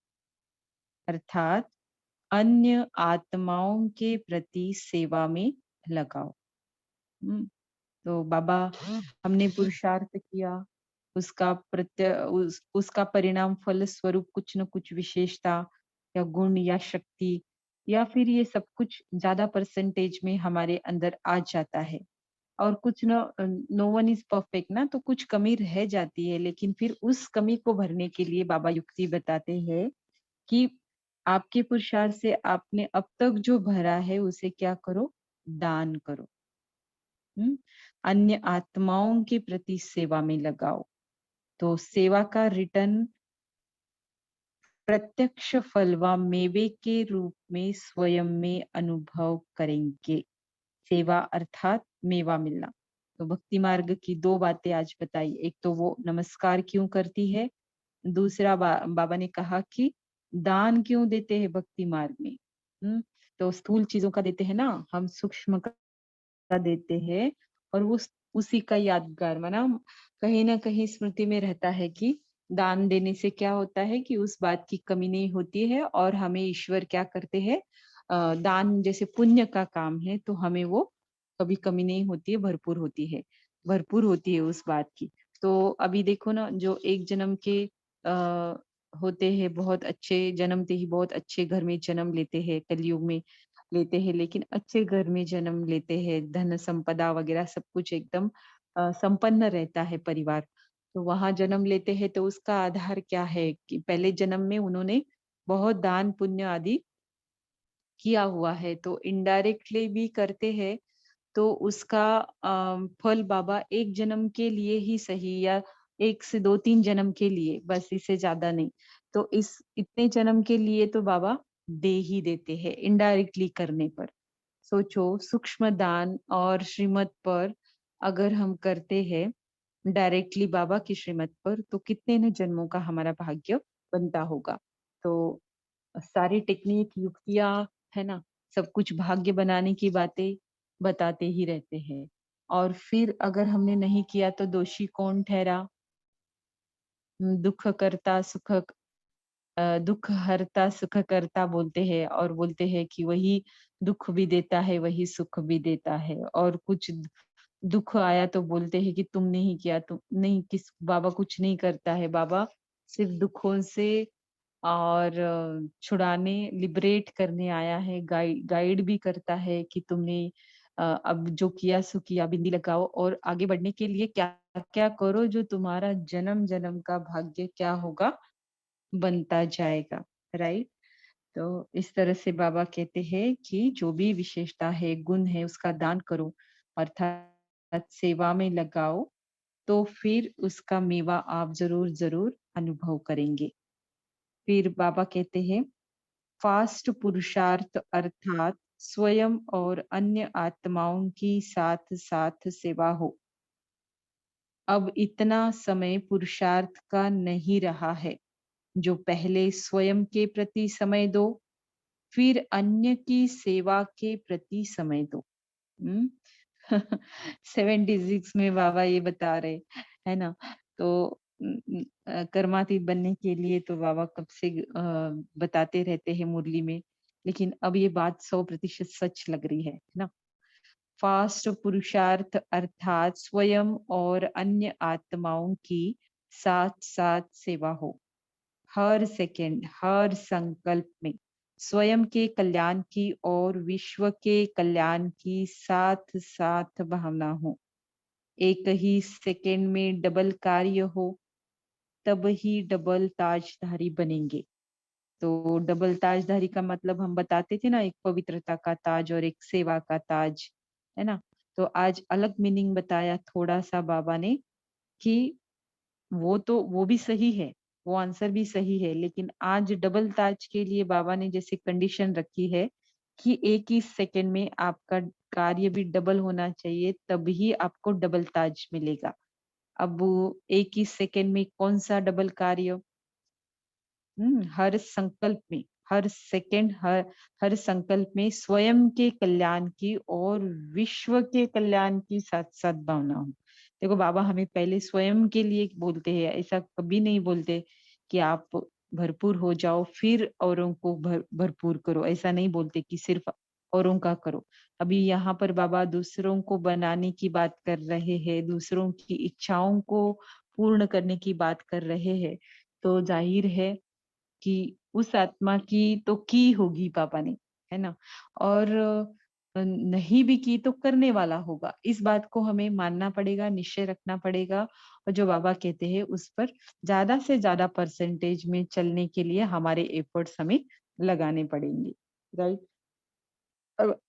अर्थात अन्य आत्माओं के प्रति सेवा में लगाओ। हम्म, तो बाबा, हमने पुरुषार्थ किया, उसका परिणाम फल स्वरूप कुछ न कुछ विशेषता या गुण या शक्ति, या फिर ये सब कुछ ज्यादा परसेंटेज में हमारे अंदर आ जाता है। और कुछ नो वन इज परफेक्ट ना, तो कुछ कमी रह जाती है, लेकिन फिर उस कमी को भरने के लिए बाबा युक्ति बताते हैं कि आपके पुरुषार्थ से आपने अब तक जो भरा है, उसे क्या करो? दान करो। हम्म, अन्य आत्माओं के प्रति सेवा में लगाओ। तो सेवा का रिटर्न प्रत्यक्ष फल व मेवे के रूप में स्वयं में अनुभव करेंगे। सेवा अर्थात मेवा मिलना। तो भक्ति मार्ग की दो बातें आज बताई। एक तो वो नमस्कार क्यों करती है, दूसरा बाबा ने कहा कि दान क्यों देते हैं भक्ति मार्ग में। तो स्थूल चीजों का देते हैं ना, हम सूक्ष्म का देते हैं, और वो उसी का यादगार माना, कहीं ना कहीं स्मृति में रहता है कि दान देने से क्या होता है कि उस बात की कमी नहीं होती है और हमें ईश्वर क्या करते हैं, दान जैसे पुण्य का काम है तो हमें वो कभी कमी नहीं होती है, भरपूर होती है, भरपूर होती है उस बात की। तो अभी देखो ना, जो एक जन्म के होते हैं, बहुत अच्छे जन्मते ही बहुत अच्छे घर में जन्म लेते हैं, कलयुग में लेते हैं, लेकिन अच्छे घर में जन्म लेते हैं, धन संपदा वगैरह सब कुछ एकदम संपन्न रहता है परिवार। तो वहां जन्म लेते हैं तो उसका आधार क्या है कि पहले जन्म में उन्होंने बहुत दान पुण्य आदि किया हुआ है, तो इनडायरेक्टली भी करते हैं। तो उसका फल बाबा एक जन्म के लिए ही सही, या एक से दो तीन जन्म के लिए, बस इससे ज्यादा नहीं। तो इस इतने जन्म के लिए तो बाबा दे ही देते हैं इनडायरेक्टली करने पर। सोचो, सूक्ष्म दान और श्रीमत पर अगर हम करते हैं डायरेक्टली बाबा की श्रीमत पर, तो कितने न जन्मों का हमारा भाग्य बनता होगा। तो सारी टेक्निक युक्तियां, है ना, सब कुछ भाग्य बनाने की बातें बताते ही रहते हैं। और फिर अगर हमने नहीं किया तो दोषी कौन ठहरा? दुख करता सुख दुख हरता सुख करता बोलते हैं, और बोलते हैं कि वही दुख भी देता है, वही सुख भी देता है। और कुछ दुख आया तो बोलते हैं कि तुमने ही किया, तुम नहीं, किस बाबा कुछ नहीं करता है, बाबा सिर्फ दुखों से और छुड़ाने, लिबरेट करने आया है, गाइड भी करता है कि तुमने अब जो किया सो किया, बिंदी लगाओ और आगे बढ़ने के लिए क्या क्या करो, जो तुम्हारा जन्म जन्म का भाग्य क्या होगा, बनता जाएगा। राइट। तो इस तरह से बाबा कहते हैं कि जो भी विशेषता है, गुण है, उसका दान करो, अर्थात सेवा में लगाओ, तो फिर उसका मेवा आप जरूर जरूर अनुभव करेंगे। फिर बाबा कहते हैं, फास्ट पुरुषार्थ अर्थात स्वयं और अन्य आत्माओं की साथ साथ सेवा हो। अब इतना समय पुरुषार्थ का नहीं रहा है। जो पहले स्वयं के प्रति समय दो, फिर अन्य की सेवा के प्रति समय दो। 76 में बाबा ये बता रहे, है ना। तो कर्मातीत बनने के लिए तो बाबा कब से बताते रहते हैं मुरली में, लेकिन अब ये बात 100% सच लग रही है ना। फास्ट पुरुषार्थ अर्थात स्वयं और अन्य आत्माओं की साथ साथ सेवा हो। हर सेकंड, हर संकल्प में स्वयं के कल्याण की और विश्व के कल्याण की साथ साथ भावना हो। एक ही सेकंड में डबल कार्य हो, तब ही डबल ताजधारी बनेंगे। तो डबल ताजधारी का मतलब हम बताते थे ना, एक पवित्रता का ताज और एक सेवा का ताज, है ना। तो आज अलग मीनिंग बताया थोड़ा सा बाबा ने कि वो भी सही है, वो आंसर भी सही है, लेकिन आज डबल ताज के लिए बाबा ने जैसे कंडीशन रखी है कि एक ही सेकंड में आपका कार्य भी डबल होना चाहिए, तभी आपको डबल ताज मिलेगा। अब वो एक ही सेकंड में कौन सा डबल कार्य? हर संकल्प में, हर सेकंड, हर संकल्प में स्वयं के कल्याण की और विश्व के कल्याण की साथ साथ भावना हो। देखो, बाबा हमें पहले स्वयं के लिए बोलते हैं, ऐसा कभी नहीं बोलते कि आप भरपूर हो जाओ फिर औरों को भरपूर करो, ऐसा नहीं बोलते कि सिर्फ औरों का करो। अभी यहाँ पर बाबा दूसरों को बनाने की बात कर रहे हैं, दूसरों की इच्छाओं को पूर्ण करने की बात कर रहे हैं। तो जाहिर है कि उस आत्मा की तो की होगी पापा ने, है ना। और नहीं भी की तो करने वाला होगा, इस बात को हमें मानना पड़ेगा, निश्चय रखना पड़ेगा। और जो बाबा कहते हैं उस पर ज्यादा से ज्यादा परसेंटेज में चलने के लिए हमारे एफर्ट्स हमें लगाने पड़ेंगे। राइट।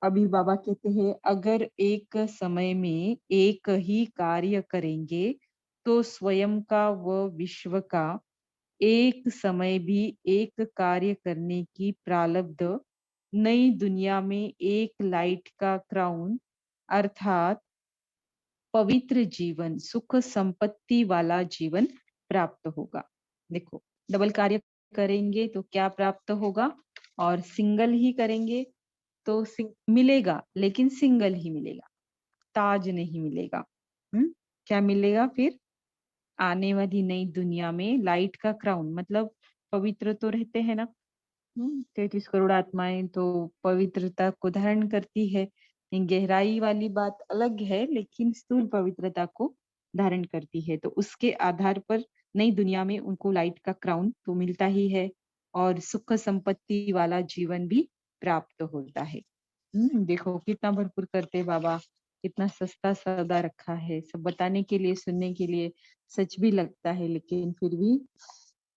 अभी बाबा कहते हैं, अगर एक समय में एक ही कार्य करेंगे तो स्वयं का व विश्व का एक समय भी एक कार्य करने की प्रारब्ध नई दुनिया में एक लाइट का क्राउन अर्थात पवित्र जीवन, सुख संपत्ति वाला जीवन प्राप्त होगा। देखो, डबल कार्य करेंगे तो क्या प्राप्त होगा, और सिंगल ही करेंगे तो मिलेगा, लेकिन सिंगल ही मिलेगा, ताज नहीं मिलेगा। क्या मिलेगा फिर? आने वाली नई दुनिया में लाइट का क्राउन मतलब पवित्र तो रहते हैं ना। 33 करोड़ आत्माएं तो पवित्रता को धारण करती है। ये गहराई वाली बात अलग है, लेकिन स्थूल पवित्रता को धारण करती है। तो उसके आधार पर नई दुनिया में उनको लाइट का क्राउन तो मिलता ही है, और सुख संपत्ति वाला जीवन भी प्राप्त होता है। देखो कितना भरपूर करते बाबा, कितना सस्ता सौदा रखा है, सब बताने के लिए, सुनने के लिए सच भी लगता है, लेकिन फिर भी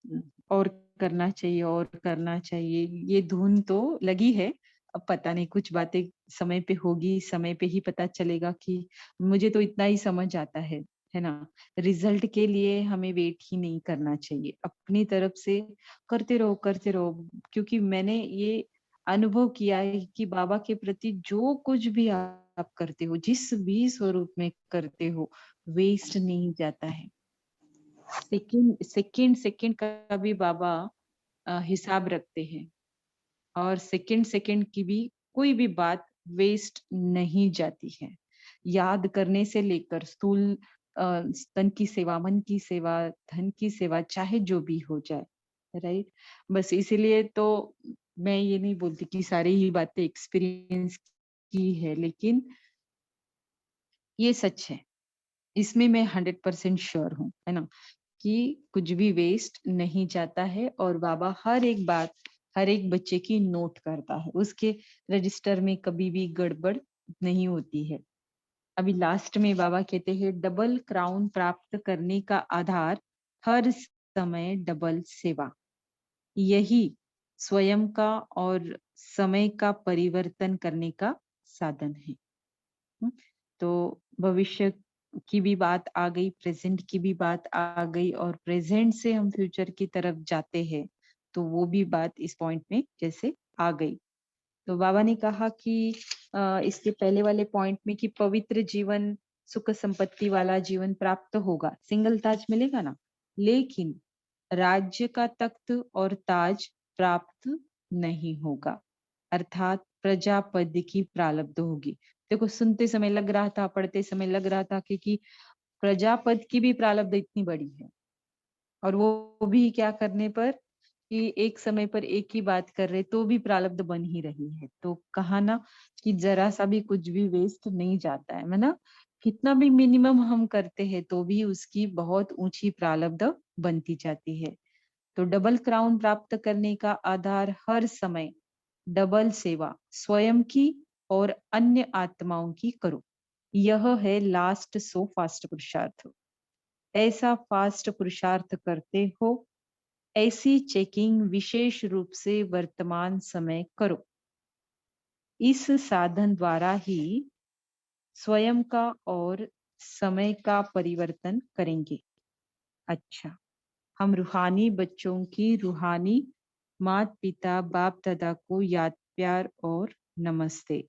हम्म, और करना चाहिए, और करना चाहिए, ये धुन तो लगी है। अब पता नहीं, कुछ बातें समय पे होगी, समय पे ही पता चलेगा कि मुझे तो इतना ही समझ आता है ना। रिजल्ट के लिए हमें वेट ही नहीं करना चाहिए, अपनी तरफ से करते रहो, क्योंकि मैंने ये अनुभव किया है कि बाबा के प्रति जो कुछ भी आप करते हो, जिस भी स्वरूप में करते हो, वेस्ट नहीं जाता है। सेकंड सेकंड सेकंड का भी बाबा हिसाब रखते हैं, और सेकंड सेकंड की भी कोई भी बात वेस्ट नहीं जाती है। याद करने से लेकर स्थूल तन की सेवा, मन की सेवा, धन की सेवा, चाहे जो भी हो जाए, राइट। बस इसीलिए तो मैं ये नहीं बोलती कि सारी ही बातें एक्सपीरियंस की है, लेकिन ये सच है, इसमें मैं 100% श्योर हूँ, है ना, कि कुछ भी वेस्ट नहीं जाता है, और बाबा हर एक बात, हर एक बच्चे की नोट करता है, उसके रजिस्टर में कभी भी गड़बड़ नहीं होती है। अभी लास्ट में बाबा कहते हैं, डबल क्राउन प्राप्त करने का आधार हर समय डबल सेवा, यही स्वयं का और समय का परिवर्तन करने का साधन है। हम्म, तो भविष्य की भी बात आ गई, प्रेजेंट की भी बात आ गई, और प्रेजेंट से हम फ्यूचर की तरफ जाते हैं, तो वो भी बात इस पॉइंट में जैसे आ गई। तो बाबा ने कहा कि इसके पहले वाले पॉइंट में कि पवित्र जीवन, सुख संपत्ति वाला जीवन प्राप्त होगा, सिंगल ताज मिलेगा ना, लेकिन राज्य का तख्त और ताज प्राप्त नहीं होगा, अर्थात प्रजा पद की प्रारब्ध होगी। देखो, सुनते समय लग रहा था, पढ़ते समय लग रहा था कि प्रजा पद की भी प्रारब्ध इतनी बड़ी है, और वो भी क्या करने पर, कि एक समय पर एक ही बात कर रहे तो भी प्रारब्ध बन ही रही है। तो कहा ना कि जरा सा भी कुछ भी वेस्ट नहीं जाता है ना, कितना भी मिनिमम हम करते हैं तो भी उसकी बहुत ऊंची प्रारब्ध बनती जाती है। तो डबल क्राउन प्राप्त करने का आधार हर समय डबल सेवा, स्वयं की और अन्य आत्माओं की करो, यह है लास्ट सो फास्ट पुरुषार्थ। ऐसा फास्ट पुरुषार्थ करते हो, ऐसी चेकिंग विशेष रूप से वर्तमान समय करो। इस साधन द्वारा ही स्वयं का और समय का परिवर्तन करेंगे। अच्छा, हम रूहानी बच्चों की रूहानी माता पिता बाप दादा को याद, प्यार और नमस्ते।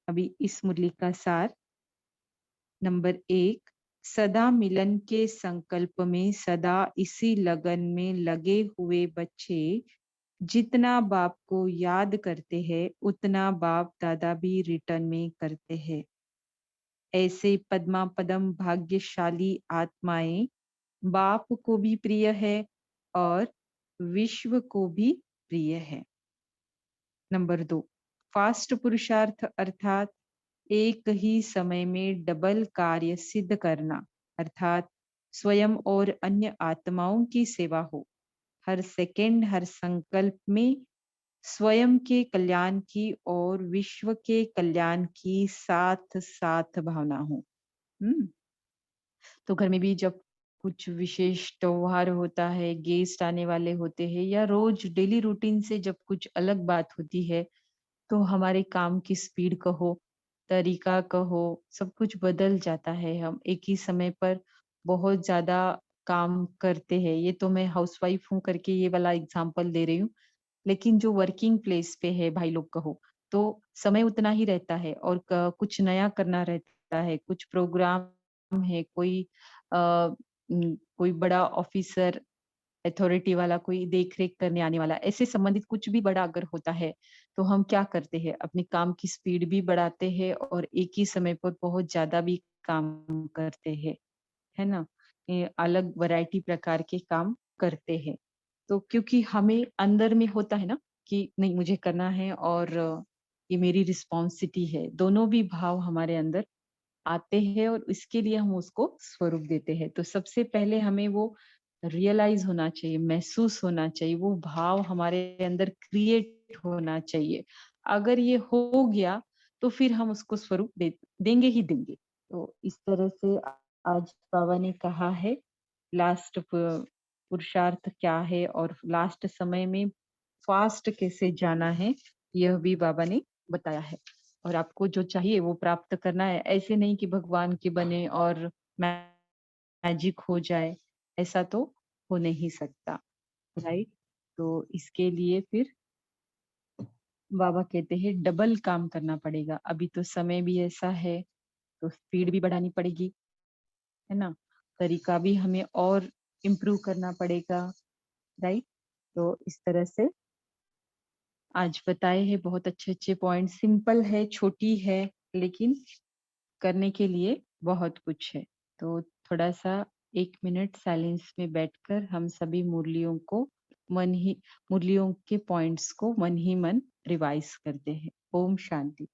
अभी इस मुरली का सार, नंबर 1, सदा मिलन के संकल्प में सदा इसी लगन में लगे हुए बच्चे जितना बाप को याद करते हैं, उतना बाप दादा भी रिटर्न में करते हैं। ऐसे पद्मा पदम भाग्यशाली आत्माएं बाप को भी प्रिय है और विश्व को भी प्रिय है। नंबर 2, फास्ट पुरुषार्थ अर्थात एक ही समय में डबल कार्य सिद्ध करना, अर्थात स्वयं और अन्य आत्माओं की सेवा हो। हर सेकंड, हर संकल्प में स्वयं के कल्याण की और विश्व के कल्याण की साथ साथ भावना हो। हम्म तो घर में भी जब कुछ विशेष त्योहार होता है, गेस्ट आने वाले होते हैं, या रोज डेली रूटीन से जब कुछ अलग बात होती है, तो हमारे काम की स्पीड कहो, तरीका कहो, सब कुछ बदल जाता है। हम एक ही समय पर बहुत ज्यादा काम करते हैं। ये तो मैं हाउसवाइफ हूँ करके ये वाला एग्जांपल दे रही हूँ, लेकिन जो वर्किंग प्लेस पे है भाई लोग कहो, तो समय उतना ही रहता है, और कुछ नया करना रहता है, कुछ प्रोग्राम है, कोई बड़ा ऑफिसर, अथॉरिटी वाला, कोई देख रेख करने आने वाला, ऐसे संबंधित कुछ भी बड़ा अगर होता है, तो हम क्या करते हैं, अपने काम की स्पीड भी बढ़ाते हैं और एक ही समय पर बहुत ज्यादा भी काम करते हैं, है ना। अलग वैरायटी प्रकार के काम करते हैं। तो क्योंकि हमें अंदर में होता है ना कि नहीं मुझे करना है और ये मेरी रिस्पॉन्सिबिलिटी है, दोनों भी भाव हमारे अंदर आते हैं और इसके लिए हम उसको स्वरूप देते हैं। तो सबसे पहले हमें वो रियलाइज होना चाहिए, महसूस होना चाहिए, वो भाव हमारे अंदर क्रिएट होना चाहिए। अगर ये हो गया तो फिर हम उसको स्वरूप देंगे ही देंगे। तो इस तरह से आज बाबा ने कहा है लास्ट पुरुषार्थ क्या है और लास्ट समय में फास्ट कैसे जाना है, यह भी बाबा ने बताया है। और आपको जो चाहिए वो प्राप्त करना है, ऐसे नहीं कि भगवान के बने और मैजिक हो जाए, ऐसा तो हो नहीं सकता, राइट। तो इसके लिए फिर बाबा कहते हैं डबल काम करना पड़ेगा। अभी तो समय भी ऐसा है तो स्पीड भी बढ़ानी पड़ेगी, है ना। तरीका भी हमें और इम्प्रूव करना पड़ेगा, राइट। तो इस तरह से आज बताए हैं बहुत अच्छे अच्छे पॉइंट। सिंपल है, छोटी है, लेकिन करने के लिए बहुत कुछ है। तो थोड़ा सा 1 मिनट साइलेंस में बैठकर हम सभी मन ही मुरलियों के पॉइंट्स को मन ही मन रिवाइज करते हैं। ओम शांति।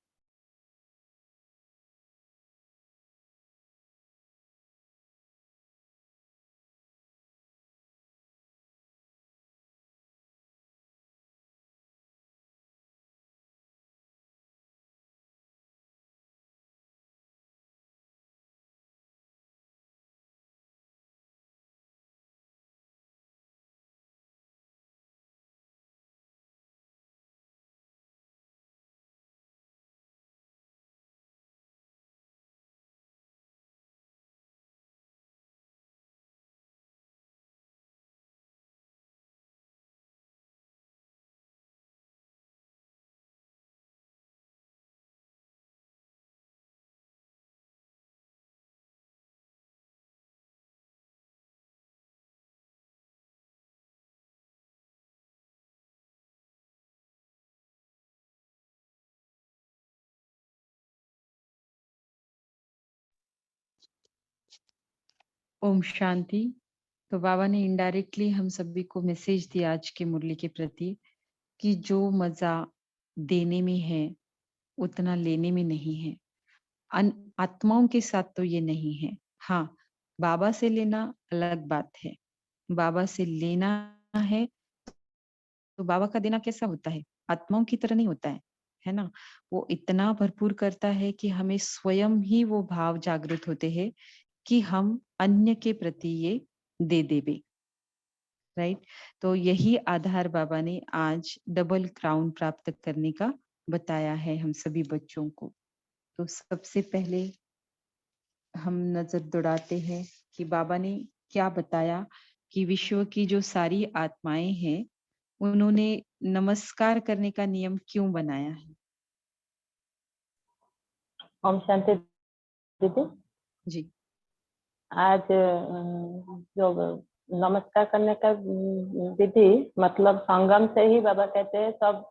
ओम शांति। तो बाबा ने इनडायरेक्टली हम सभी को मैसेज दिया आज की मुरली के प्रति कि जो मजा देने में है उतना लेने में नहीं है। आत्माओं के साथ तो ये नहीं है। हाँ, बाबा से लेना अलग बात है, बाबा से लेना है तो बाबा का देना कैसा होता है, आत्माओं की तरह नहीं होता है ना। वो इतना भरपूर करता है कि हमें स्वयं ही वो भाव जागृत होते हैं कि हम अन्य के प्रति ये दे देवे, राइट। तो यही आधार बाबा ने आज डबल क्राउन प्राप्त करने का बताया है हम सभी बच्चों को। तो सबसे पहले हम नजर दौड़ाते हैं कि बाबा ने क्या बताया कि विश्व की जो सारी आत्माएं हैं उन्होंने नमस्कार करने का नियम क्यों बनाया है। ओम शांति दीदी। जी। आज जो नमस्कार करने का विधि मतलब संगम से ही बाबा कहते हैं सब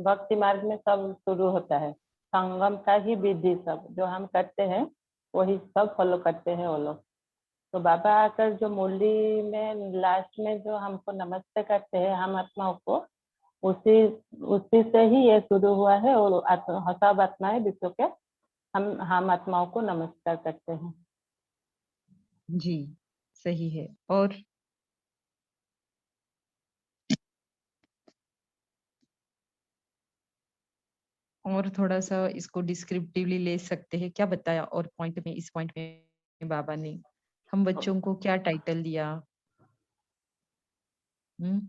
भक्ति मार्ग में सब शुरू होता है। संगम का ही विधि सब जो हम करते हैं वही सब फॉलो करते हैं वो लोग। तो बाबा आकर जो मुरली में लास्ट में जो हमको नमस्ते करते हैं हम आत्माओं को, उसी उसी से ही ये शुरू हुआ है और सब आत्माएं विश्व के हम आत्माओं को नमस्कार करते हैं। जी सही है। और थोड़ा सा इसको डिस्क्रिप्टिवली ले सकते हैं, क्या बताया और पॉइंट में, इस पॉइंट में बाबा ने हम बच्चों को क्या टाइटल दिया। हम्म।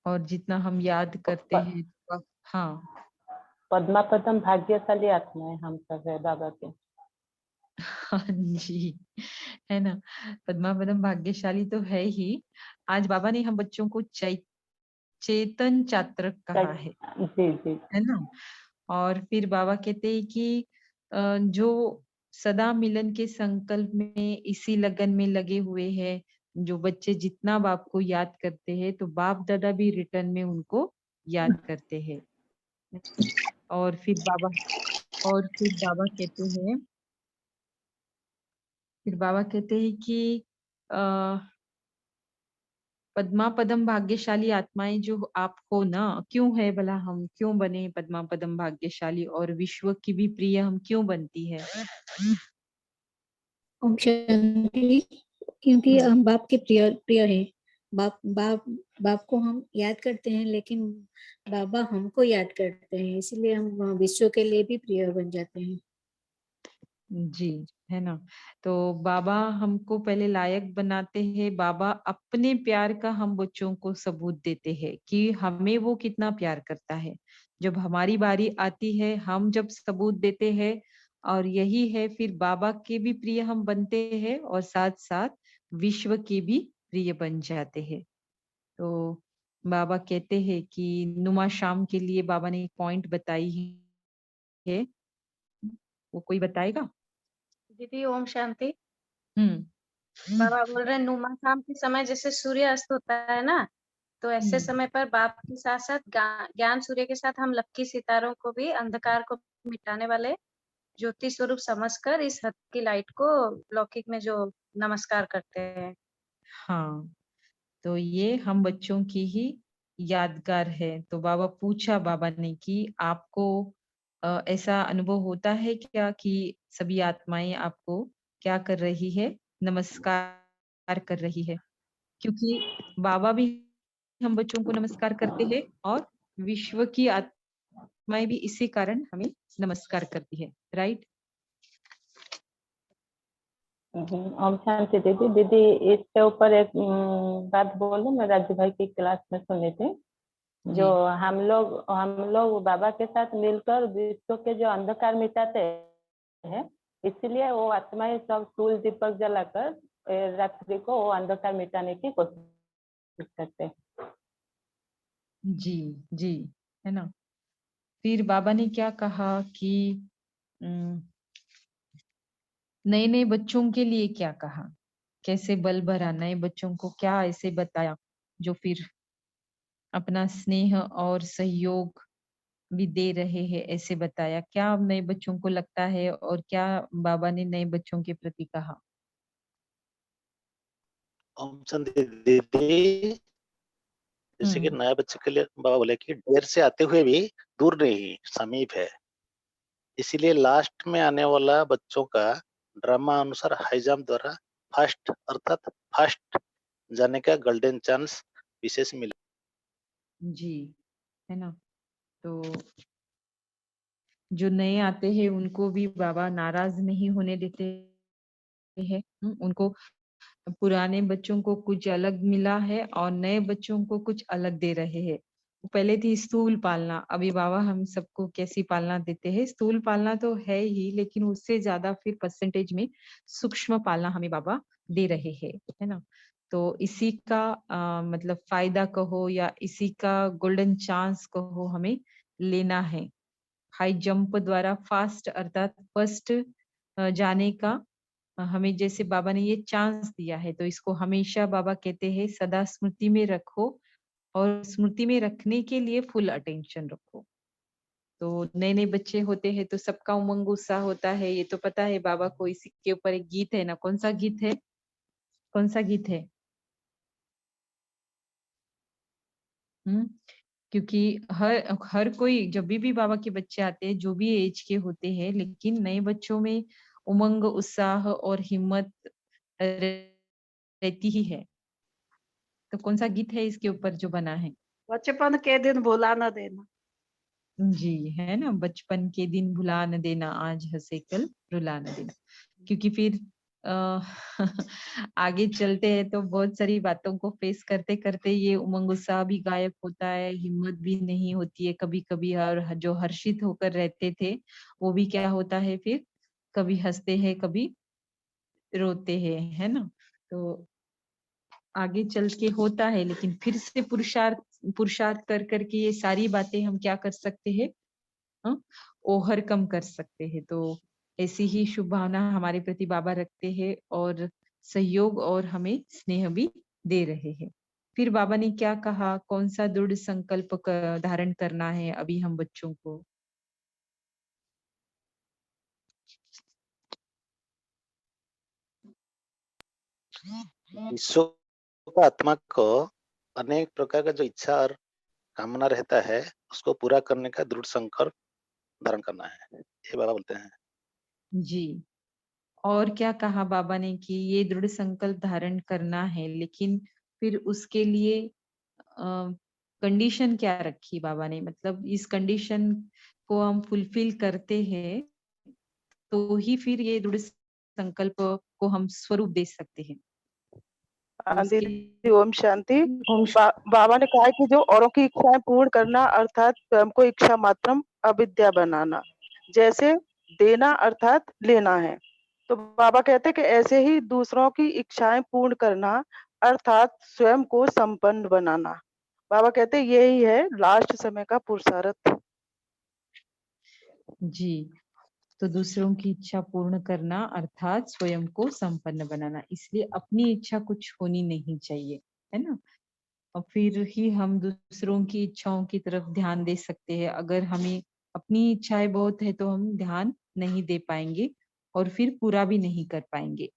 और जितना हम याद करते हैं हाँ। पद्मा पदम भाग्यशाली आत्माएं हम सब है बाबा के। हाँ जी, है ना। पद्मा पदम भाग्यशाली तो है ही। आज बाबा ने हम बच्चों को चेतन चात्रक कहा जी जी। है ना। और फिर बाबा कहते हैं कि जो सदा मिलन के संकल्प में इसी लगन में लगे हुए हैं, जो बच्चे जितना बाप को याद करते हैं तो बाप दादा भी रिटर्न में उनको याद करते हैं। और फिर बाबा कहते हैं फिर बाबा कहते हैं कि अ, पद्मा पदम भाग्यशाली आत्माएं जो आप हो ना, क्यों है भला हम क्यों बने पद्मा पदम भाग्यशाली और विश्व की भी प्रिय हम क्यों बनती है? ओम शांति। क्योंकि हम्म, हम बाप के प्रिय प्रिय हैं। बाप बाप बाप को हम याद करते हैं, लेकिन बाबा हमको याद करते हैं, इसलिए हम विश्व के लिए भी प्रिय बन जाते हैं। जी, है ना। तो बाबा हमको पहले लायक बनाते हैं, बाबा अपने प्यार का हम बच्चों को सबूत देते हैं कि हमें वो कितना प्यार करता है। जब हमारी बारी आती है, हम जब सबूत देते हैं, और यही है फिर बाबा के भी प्रिय हम बनते हैं और साथ साथ विश्व के भी प्रिय बन जाते हैं। तो बाबा कहते हैं कि नुमा शाम के लिए बाबा ने एक पॉइंट बताई है, वो कोई बताएगा? दीदी ओम शांति। हम्म। बाबा बोल रहे हैं नुमा शाम के समय जैसे सूर्य अस्त होता है ना, तो ऐसे हम्म, समय पर बाप के साथ साथ ज्ञान सूर्य के साथ हम लक्की सितारों को भी अंधकार को मिटाने वाले ज्योति स्वरूप समझकर इस हद की लाइट को लौकिक में जो नमस्कार करते हैं। हाँ, तो ये हम बच्चों की ही यादगार है। तो बाबा पूछा बाबा ने कि आपको ऐसा अनुभव होता है क्या कि सभी आत्माएं आपको क्या कर रही है? नमस्कार कर रही है। क्योंकि बाबा भी हम बच्चों को नमस्कार करते हैं और विश्व की आत्माएं भी इसी कारण हमें नमस्कार करती है, राइट? ओम शांति दीदी। दीदी इसके ऊपर एक बात बोलूं, मैं राजू भाई की क्लास में सुनी थी। जो जी, हम लोग बाबा के साथ मिलकर विश्व के जो अंधकार मिटाते हैं, इसीलिए वो आत्माएं सब फूल दीपक जलाकर रात्रि को वो अंधकार मिटाने की कोशिश करते हैं। जी, जी, है ना। फिर बाबा ने क्या कहा कि नए नए बच्चों के लिए क्या कहा, कैसे बल भरा, नए बच्चों को क्या ऐसे बताया जो फिर अपना स्नेह और सहयोग भी दे रहे हैं, ऐसे बताया क्या अब नए बच्चों को लगता है और क्या बाबा ने नए बच्चों के प्रति कहा? ओम शांति दीदी। जैसे कि हम्म, नए बच्चे के लिए बाबा बोले कि देर से आते हुए भी दूर नहीं, समीप है। इसीलिए लास्ट में आने वाला बच्चों का ड्रामा अनुसार हाई जंप द्वारा फर्स्ट अर्थात फर्स्ट जाने का गोल्डन चांस विशेष मिला। जी, है ना। तो जो नए आते हैं उनको भी बाबा नाराज नहीं होने देते हैं। उनको पुराने बच्चों को कुछ अलग मिला है और नए बच्चों को कुछ अलग दे रहे हैं। पहले थी स्थूल पालना, अभी बाबा हम सबको कैसी पालना देते हैं? स्थूल पालना तो है ही, लेकिन उससे ज्यादा फिर परसेंटेज में सूक्ष्म पालना हमें बाबा दे रहे हैं, है ना। तो इसी का मतलब फायदा कहो या इसी का गोल्डन चांस कहो, हमें लेना है। हाई जंप द्वारा फास्ट अर्थात फर्स्ट जाने का हमें जैसे बाबा ने ये चांस दिया है, तो इसको हमेशा बाबा कहते हैं सदा स्मृति में रखो और स्मृति में रखने के लिए फुल अटेंशन रखो। तो नए नए बच्चे होते हैं तो सबका उमंग उत्साह होता है, ये तो पता है बाबा को। इसी के ऊपर एक गीत है ना, कौन सा गीत है? कौन सा गीत है? हम्म। क्योंकि हर हर कोई जब भी बाबा के बच्चे आते हैं, जो भी एज के होते हैं, लेकिन नए बच्चों में उमंग उत्साह और हिम्मत रहती ही है। तो कौन सा गीत है इसके ऊपर जो बना है? बचपन के दिन भुला न देना। जी, है ना, बचपन के दिन भुला न देना, आज हंसे कल रुला न देना। क्योंकि फिर आ, आगे चलते हैं तो बहुत सारी बातों को फेस करते करते ये उमंग उत्साह भी गायब होता है, हिम्मत भी नहीं होती है कभी कभी, और जो हर्षित होकर रहते थे वो भी क्या होता है फिर, कभी हंसते हैं कभी रोते हैं, है ना। तो आगे चल के होता है, लेकिन फिर से पुरुषार्थ पुरुषार्थ कर करके ये सारी बातें हम क्या कर सकते हैं? हाँ, ओहर कम कर सकते हैं। तो ऐसी ही शुभ भावना हमारे प्रति बाबा रखते हैं और सहयोग और हमें स्नेह भी दे रहे हैं। फिर बाबा ने क्या कहा, कौन सा दृढ़ संकल्प धारण करना है अभी हम बच्चों को? विश्व का आत्मा को अनेक प्रकार का जो इच्छा और कामना रहता है उसको पूरा करने का दृढ़ संकल्प धारण करना है, ये बाबा बोलते हैं। जी। और क्या कहा बाबा ने कि ये दृढ़ संकल्प धारण करना है, लेकिन फिर उसके लिए कंडीशन क्या रखी बाबा ने? मतलब इस कंडीशन को हम फुलफिल करते हैं तो ही फिर ये दृढ़ संकल्प को हम स्वरूप दे सकते हैं। तो उसके दीदी ओम शांति। बाबा ने कहा है कि जो औरों की इच्छाएं पूर्ण करना अर्थात स्वयं को इच्छा मात्रम अविद्या बनाना, जैसे देना अर्थात लेना है। तो बाबा कहते हैं कि ऐसे ही दूसरों की इच्छाएं पूर्ण करना अर्थात स्वयं को संपन्न बनाना। बाबा कहते हैं यही है लास्ट समय का पुरुषार्थ। जी, तो दूसरों की इच्छा पूर्ण करना अर्थात स्वयं को संपन्न बनाना, इसलिए अपनी इच्छा कुछ होनी नहीं चाहिए, है ना? और फिर ही हम दूसरों की इच्छाओं की तरफ ध्यान दे सकते हैं। अगर हमें अपनी इच्छाएं बहुत है तो हम ध्यान नहीं दे पाएंगे और फिर पूरा भी नहीं कर पाएंगे।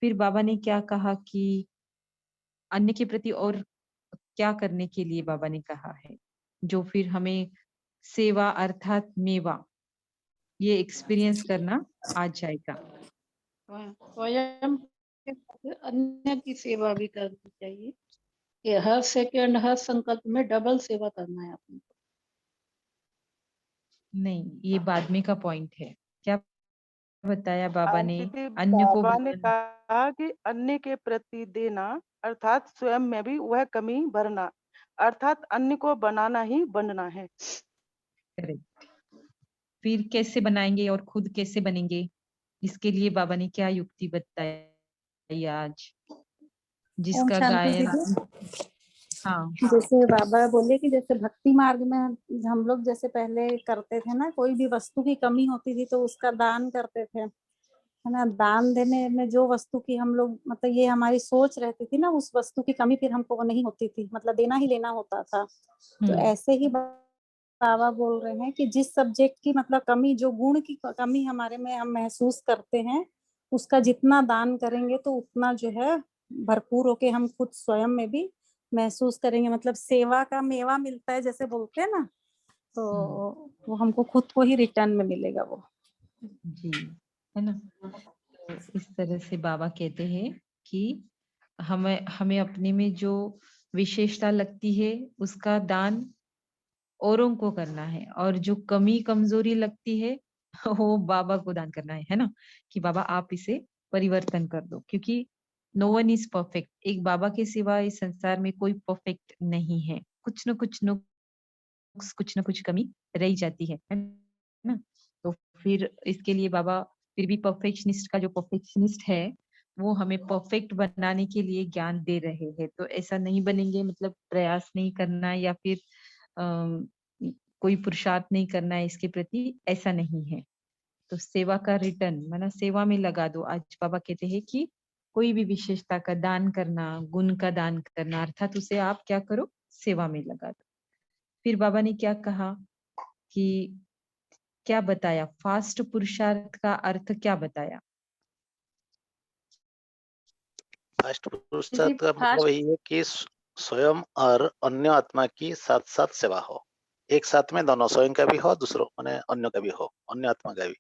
फिर बाबा ने क्या कहा कि अन्य के प्रति और क्या करने के लिए बाबा ने कहा है, जो फिर हमें सेवा अर्थात मेवा ये एक्सपीरियंस करना आ जाएगा। स्वयं के साथ अन्य की सेवा भी करनी चाहिए, कि हर सेकंड हर संकल्प में डबल सेवा करना है अपने को। नहीं, ये बाद में का पॉइंट है। क्या बताया बाबा ने? दीदी अन्य को बाबा ने भगवान कहा कि अन्य के प्रति देना अर्थात स्वयं में भी वह कमी भरना अर्थात अन्य को बनाना ही बनना है। करे। फिर कैसे बनाएंगे और खुद कैसे बनेंगे? इसके लिए बाबा ने क्या युक्ति बताई आज, ओम जिसका शांति गायन दीदी। हाँ जैसे बाबा बोले कि जैसे भक्ति मार्ग में हम लोग जैसे पहले करते थे ना, कोई भी वस्तु की कमी होती थी तो उसका दान करते थे, है ना। दान देने में जो वस्तु की हम लोग मतलब ये हमारी सोच रहती थी ना, उस वस्तु की कमी फिर हमको नहीं होती थी, मतलब देना ही लेना होता था। तो ऐसे ही बाबा बोल रहे हैं कि जिस सब्जेक्ट की मतलब कमी, जो गुण की कमी हमारे में हम महसूस करते हैं, उसका जितना दान करेंगे तो उतना जो है भरपूर होके हम खुद स्वयं में भी महसूस करेंगे। मतलब सेवा का मेवा मिलता है जैसे बोलते हैं ना, तो वो हमको खुद को ही रिटर्न में मिलेगा वो। जी, है ना। तो इस तरह से बाबा कहते हैं कि हमें हमें अपने में जो विशेषता लगती है उसका दान औरों को करना है, और जो कमी कमजोरी लगती है वो बाबा को दान करना है ना। कि बाबा आप इसे परिवर्तन कर दो, क्योंकि नो वन इज परफेक्ट। एक बाबा के सिवा इस संसार में कोई परफेक्ट नहीं है। कुछ न कुछ नुक्स, कुछ न कुछ कमी रह ही जाती है ना। तो फिर इसके लिए बाबा फिर भी परफेक्शनिस्ट का जो परफेक्शनिस्ट है वो हमें परफेक्ट बनाने के लिए ज्ञान दे रहे हैं। तो ऐसा नहीं बनेंगे, मतलब प्रयास नहीं करना या फिर अ, कोई पुरुषार्थ नहीं करना है इसके प्रति, ऐसा नहीं है। तो सेवा का रिटर्न माना सेवा में लगा दो। आज बाबा कहते हैं कि कोई भी विशेषता का दान करना, गुण का दान करना, अर्थात उसे आप क्या करो, सेवा में लगा दो। फिर बाबा ने क्या कहा कि क्या बताया, फास्ट पुरुषार्थ का अर्थ क्या बताया? फास्ट पुरुषार्थ का मतलब यही है कि स्वयं और अन्य आत्मा की साथ साथ सेवा हो, एक साथ में दोनों, स्वयं का भी हो, दूसरों माने अन्य का भी हो, अन्य आत्मा का भी।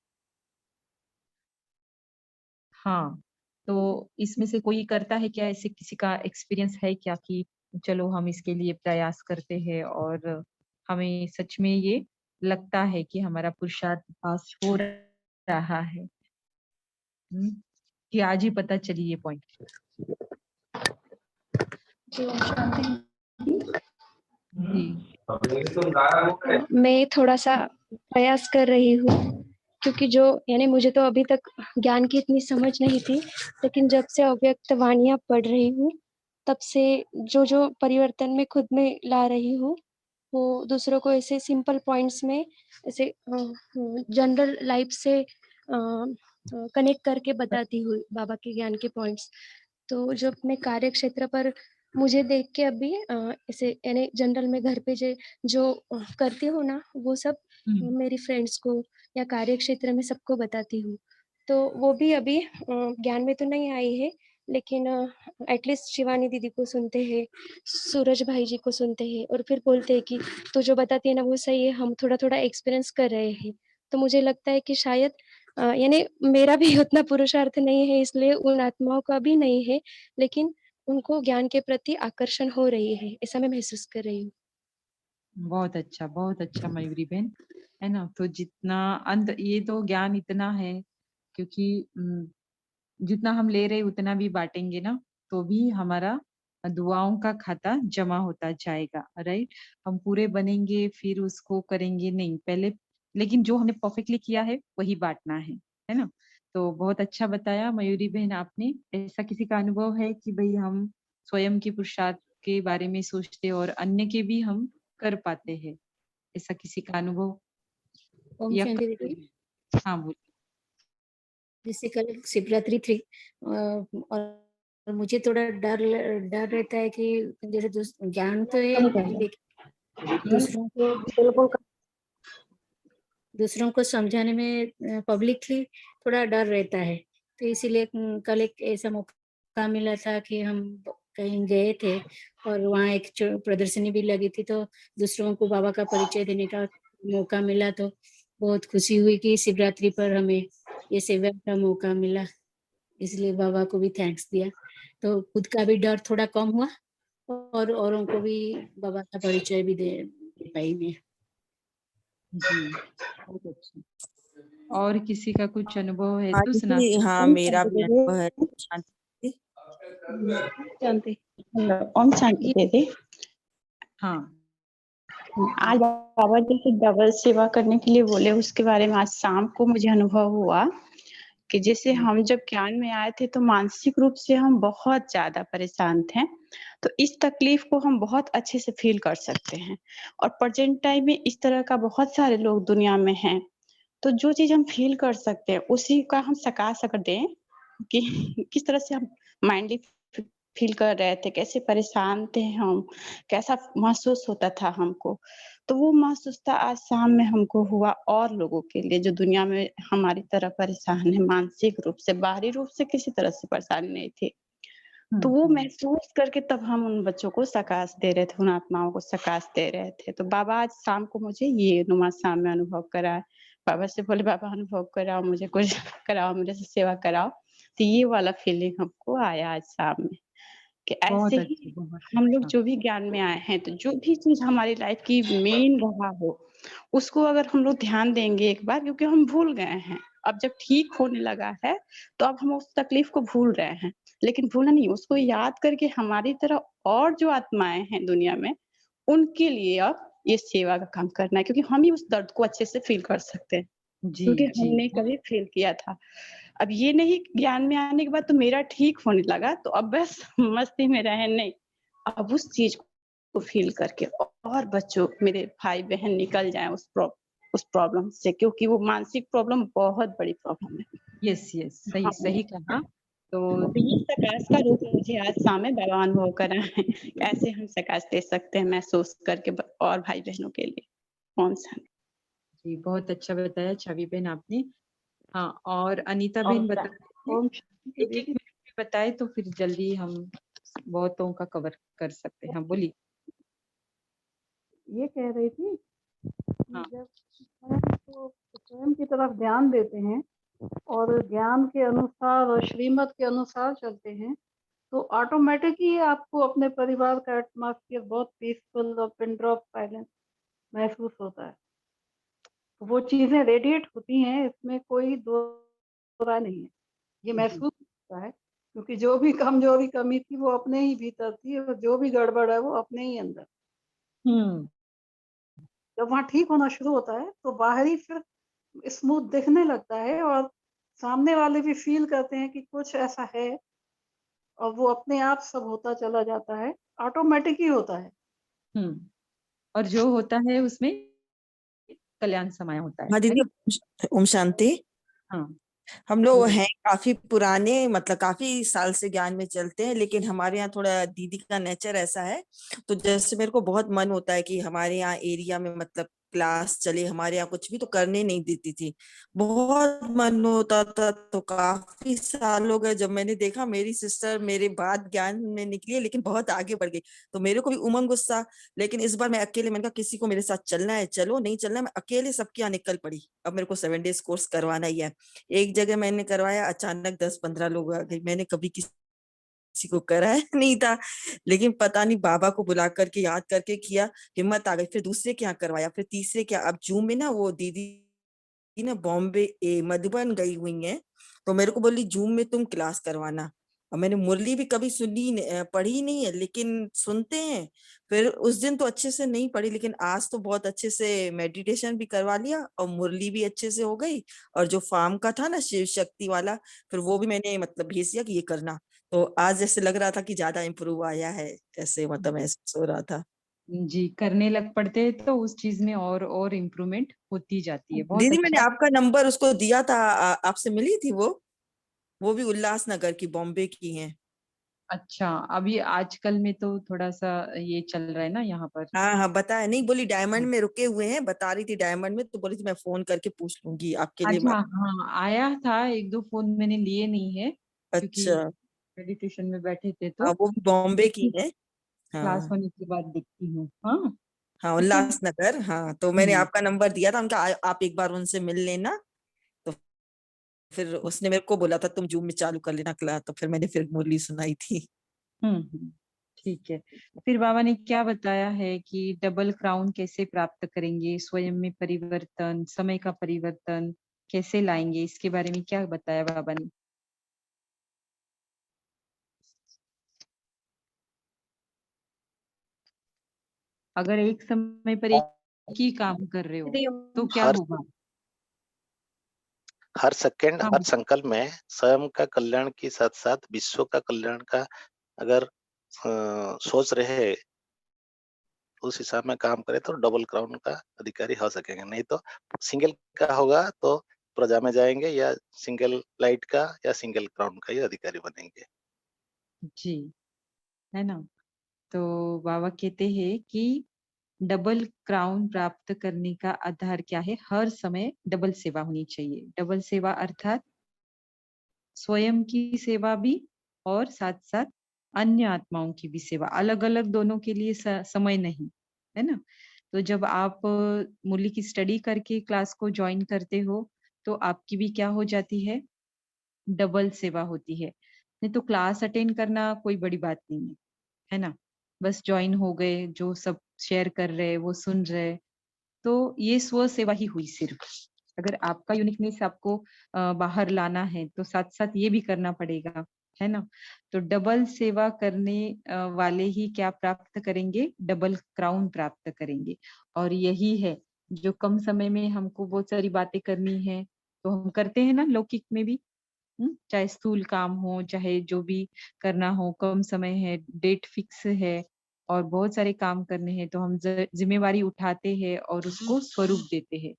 हाँ, तो इसमें से कोई करता है क्या? ऐसे किसी का एक्सपीरियंस है क्या कि चलो हम इसके लिए प्रयास करते हैं और हमें सच में ये लगता है कि हमारा पुरुषार्थ पास हो रहा है? कि आज ही पता चली ये पॉइंट? मैं थोड़ा सा प्रयास कर रही हूँ, क्योंकि जो यानी मुझे तो अभी तक ज्ञान की इतनी समझ नहीं थी, लेकिन जब से अव्यक्त वाणियाँ पढ़ रही हूँ तब से जो जो परिवर्तन मैं खुद में ला रही हूँ वो दूसरों को ऐसे सिंपल पॉइंट्स में ऐसे जनरल लाइफ से कनेक्ट करके बताती हूँ बाबा के ज्ञान के पॉइंट्स। तो जब मैं कार्य क्षेत्र पर मुझे देख के अभी ऐसे यानी जनरल में घर पे जो करती हूँ ना, वो सब मेरी फ्रेंड्स को या कार्य क्षेत्र में सबको बताती हूँ। तो वो भी अभी ज्ञान में तो नहीं आई है, लेकिन एटलीस्ट शिवानी दीदी को सुनते हैं, सूरज भाई जी को सुनते हैं और फिर बोलते हैं कि तू जो बताती है ना वो सही है, हम थोड़ा-थोड़ा एक्सपीरियंस कर रहे हैं। तो मुझे लगता है कि शायद यानी मेरा भी उतना पुरुषार्थ नहीं है, इसलिए उन आत्माओं का भी नहीं है, लेकिन उनको ज्ञान के प्रति आकर्षण हो रही है, ऐसा मैं महसूस कर रही हूँ। बहुत अच्छा मयूरी बहन, है ना? तो जितना अंत ये तो ज्ञान इतना है, क्योंकि जितना हम ले रहे उतना भी बाँटेंगे ना, तो भी हमारा दुआओं का खाता जमा होता जाएगा, राइट? हम पूरे बनेंगे फिर उसको करेंगे नहीं, पहले लेकिन जो हमने परफेक्टली किया है वही बाँटना है ना? तो बहुत अच्छा बताया मयूरी बहन आपने। ऐसा किसी का अनुभव है कि भई हम स्वयं के पुरुषार्थ के बारे में सोचते और अन्य के भी हम कर पाते हैं, ऐसा किसी का अनुभव ओम या शांति करते दीदी। हैं? हाँ, बोलिए। जैसे कल शिवरात्रि थी और मुझे थोड़ा डर रहता है कि जैसे ज्ञान तो है लेकिन दूसरों को समझाने में पब्लिकली थोड़ा डर रहता है। तो इसीलिए कल एक ऐसा मौका मिला था कि हम कहीं गए थे और वहाँ एक प्रदर्शनी भी लगी थी, तो दूसरों को बाबा का परिचय देने का मौका मिला। तो बहुत खुशी हुई कि शिवरात्रि पर हमें ये सेवा का मौका मिला, इसलिए बाबा को भी थैंक्स दिया। तो खुद का भी डर थोड़ा कम हुआ और औरों को भी बाबा का परिचय भी दे पाई मैं। जी, बहुत अच्छा। और किसी का कुछ अनुभव है हाँ तो सुना दीदी, सकते हाँ हैं। मेरा भी अनुभव है। शांति शांति। ओम शांति दीदी। हाँ, आज बाबा जैसे डबल सेवा करने के लिए बोले, उसके बारे में आज शाम को मुझे अनुभव हुआ कि जैसे हम जब ज्ञान में आए थे तो मानसिक रूप से हम बहुत ज्यादा परेशान थे, तो इस तकलीफ को हम बहुत अच्छे से फील कर सकते हैं। और प्रेजेंट टाइम में इस तरह का बहुत सारे लोग दुनिया में हैं, तो जो चीज हम फील कर सकते हैं उसी का हम सकाश अगर दें कि किस तरह से हम माइंडली फील कर रहे थे, कैसे परेशान थे हम, कैसा महसूस होता था हमको, तो वो महसूसता आज शाम में हमको हुआ और लोगों के लिए जो दुनिया में हमारी तरह परेशान है, मानसिक रूप से, बाहरी रूप से किसी तरह से परेशान नहीं थे। तो वो महसूस करके तब हम उन बच्चों को सकाश दे रहे थे, उन आत्माओं को सकाश दे रहे थे। तो बाबा आज शाम को मुझे ये नुमा शाम में अनुभव कराया। बाबा से बोले बाबा अनुभव कराओ, मुझे कुछ कराओ, मेरे से सेवा कराओ। तो ये वाला फीलिंग हमको आया आज शाम में कि ऐसे ही हम लोग जो भी ज्ञान में आए हैं, तो जो भी चीज हमारी लाइफ की मेन रहा हो उसको अगर हम लोग ध्यान देंगे एक बार, क्योंकि हम भूल गए हैं। अब जब ठीक होने लगा है तो अब हम उस तकलीफ को भूल रहे हैं, लेकिन भूलना नहीं, उसको याद करके हमारी तरह और जो आत्माएं हैं दुनिया में उनके लिए अब ये सेवा का काम करना है, क्योंकि हम ही उस दर्द को अच्छे से फील कर सकते हैं, क्योंकि हमने कभी फील किया था। अब ये नहीं ज्ञान में आने के बाद तो मेरा ठीक होने लगा तो अब बस मस्ती में रहे, नहीं, अब उस चीज को फील करके और बच्चों, मेरे भाई बहन निकल जाएं उस प्रॉब्लम से, क्योंकि वो मानसिक प्रॉब्लम बहुत बड़ी प्रॉब्लम है। यस यस, सही सही कहा। तो ये सकाश का रूप मुझे आज सामने बाबा अनुभव करा है, कैसे हम सकाश दे सकते हैं महसूस करके और भाई बहनों के लिए। ओम शांति। जी, बहुत अच्छा बताया छवि बहन आपने। हाँ, और अनीता बहन बताइए, एक-एक मिनट में बताए तो फिर जल्दी हम बहुतों का कवर कर सकते हैं। हाँ, बोलिए। ये कह रही थी कि हाँ। जब स्वयं की तरफ ध्यान देते हैं और ज्ञान के अनुसार और श्रीमत के अनुसार चलते हैं, तो ऑटोमेटिक ही आपको अपने परिवार का एटमॉस्फेयर बहुत पीसफुल और पिन ड्रॉप साइलेंस महसूस होता है। वो चीजें रेडिएट होती हैं, इसमें कोई दो राय नहीं है। ये महसूस होता है, क्योंकि जो भी कमजोरी कमी थी वो अपने ही भीतर थी और जो भी गड़बड़ है वो अपने ही अंदर। जब वहाँ ठीक होना शुरू होता है तो बाहरी फिर स्मूथ दिखने लगता है और सामने वाले भी फील करते हैं कि कुछ ऐसा है और वो अपने आप सब होता चला जाता है, ऑटोमेटिक ही होता है। और जो होता है उसमें कल्याण समाया होता है। हाँ दीदी, ओम शांति। हाँ, हम लोग हैं काफी पुराने, मतलब काफी साल से ज्ञान में चलते हैं, लेकिन हमारे यहाँ थोड़ा दीदी का नेचर ऐसा है, तो जैसे मेरे को बहुत मन होता है कि हमारे यहाँ एरिया में मतलब क्लास चले, हमारे यहाँ कुछ भी तो करने नहीं देती थी। बहुत मन होता था। तो काफी साल हो गए जब मैंने देखा मेरी सिस्टर मेरे बाद ज्ञान में निकली है, लेकिन बहुत आगे बढ़ गई। तो मेरे को भी उमंग गुस्सा, लेकिन इस बार मैं अकेले, मैंने कहा किसी को मेरे साथ चलना है चलो, नहीं चलना है मैं अकेले सबके यहाँ निकल पड़ी। अब मेरे को 7 डेज कोर्स करवाना ही है। एक जगह मैंने करवाया, अचानक 10-15 लोग आ गए। मैंने कभी किसी को कराया नहीं था, लेकिन पता नहीं बाबा को बुला करके याद करके किया, हिम्मत आ गई। फिर दूसरे के यहाँ करवाया, फिर तीसरे के। अब जूम में ना वो दीदी ना बॉम्बे मधुबन गई हुई है, तो मेरे को बोली जूम में तुम क्लास करवाना। और मैंने मुरली भी कभी पढ़ी नहीं है, लेकिन सुनते हैं। फिर उस दिन तो अच्छे से नहीं पढ़ी, लेकिन आज तो बहुत अच्छे से मेडिटेशन भी करवा लिया और मुरली भी अच्छे से हो गई। और जो फार्म का था ना शिव शक्ति वाला, फिर वो भी मैंने मतलब भेज दिया कि ये करना। तो आज जैसे लग रहा था कि ज्यादा इम्प्रूव आया है, ऐसे मतलब महसूस हो रहा था। जी, करने लग पड़ते हैं तो उस चीज में और इम्प्रूवमेंट होती जाती है। बहुत दीदी मैंने अच्छा। आपका नंबर उसको दिया था, आपसे मिली थी वो भी उल्लासनगर की, बॉम्बे की हैं। अच्छा, अभी आजकल में तो थोड़ा सा ये चल रहा है ना यहाँ पर। हाँ हाँ, बताया नहीं, बोली डायमंड में रुके हुए हैं, बता रही थी डायमंड में, तो बोली थी मैं फोन करके पूछ लूंगी आपके लिए। अच्छा, हाँ आया था, 1-2 फोन मैंने लिए नहीं है क्योंकि अच्छा। मेडिटेशन में बैठे थे। तो हाँ, वो भी बॉम्बे की देखती, है। क्लास हाँ होने के बाद देखती हूँ। हाँ हाँ, ठीक है। उल्लासनगर। हाँ, तो मैंने हम्म। आपका नंबर दिया था, उनका आप एक बार उनसे मिल लेना। तो फिर उसने मेरे को बोला था तुम जूम में चालू कर लेना क्लास, तो फिर मैंने फिर मुरली सुनाई थी। ठीक है। फिर बाबा ने क्या बताया है कि डबल क्राउन कैसे प्राप्त करेंगे, स्वयं में परिवर्तन, समय का परिवर्तन कैसे लाएंगे, इसके बारे में क्या बताया बाबा ने? अगर एक समय पर एक ही काम कर रहे हो तो क्या हर होगा? हर सेकंड, हाँ हर संकल्प में स्वयं का कल्याण के साथ साथ विश्व का कल्याण का अगर सोच रहे, उस हिसाब में काम करे तो डबल क्राउन का अधिकारी हो सकेंगे। नहीं तो सिंगल का होगा तो प्रजा में जाएंगे, या सिंगल लाइट का या सिंगल क्राउन का ही अधिकारी बनेंगे। जी, है ना। तो बाबा कहते हैं कि डबल क्राउन प्राप्त करने का आधार क्या है? हर समय डबल सेवा होनी चाहिए। डबल सेवा अर्थात स्वयं की सेवा भी और साथ-साथ अन्य आत्माओं की भी सेवा। अलग-अलग दोनों के लिए समय नहीं, है ना? तो जब आप मुरली की स्टडी करके क्लास को जॉइन करते हो, तो आपकी भी क्या हो जाती है? डबल सेवा होती है। नहीं तो क्लास अटेंड करना कोई बड़ी बात नहीं है ना? बस जॉइन हो गए, जो सब शेयर कर रहे हैं, वो सुन रहे, तो ये स्व सेवा ही हुई सिर्फ। अगर आपका यूनिकनेस आपको बाहर लाना है तो साथ-साथ ये भी करना पड़ेगा, है ना? तो डबल सेवा करने वाले ही क्या प्राप्त करेंगे? डबल क्राउन प्राप्त करेंगे। और यही है जो कम समय में हमको बहुत सारी बातें करनी है, तो हम करते हैं ना लौकिक में भी। चाहे स्थूल काम हो, चाहे जो भी करना हो, कम समय है, डेट फिक्स है और बहुत सारे काम करने हैं, तो हम जिम्मेवारी उठाते हैं और उसको स्वरूप देते हैं।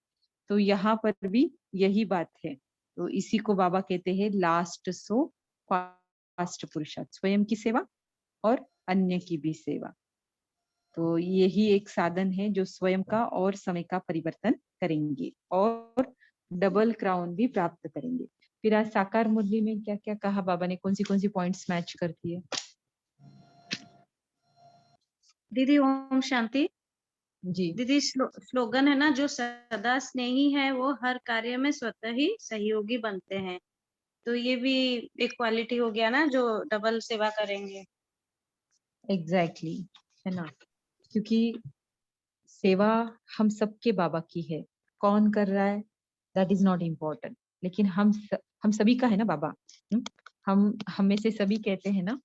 तो यहाँ पर भी यही बात है। तो इसी को बाबा कहते हैं लास्ट सो फास्ट पुरुषार्थ, स्वयं की सेवा और अन्य की भी सेवा। तो यही एक साधन है जो स्वयं का और समय का परिवर्तन करेंगे और डबल क्राउन भी प्राप्त करेंगे। फिर आज साकार मुरली में क्या क्या कहा बाबा ने, कौन सी पॉइंट्स मैच करती है? दीदी ओम शांति। जी दीदी स्लोगन है ना, जो सदा स्नेही है वो हर कार्य में स्वतः ही सहयोगी बनते हैं। तो ये भी एक क्वालिटी हो गया ना, जो डबल सेवा करेंगे। एग्जैक्टली, है ना। क्योंकि सेवा हम सबके बाबा की है। कौन कर रहा है दैट इज नॉट इम्पोर्टेंट, लेकिन हम सभी का है ना बाबा। हम में से सभी कहते हैं ना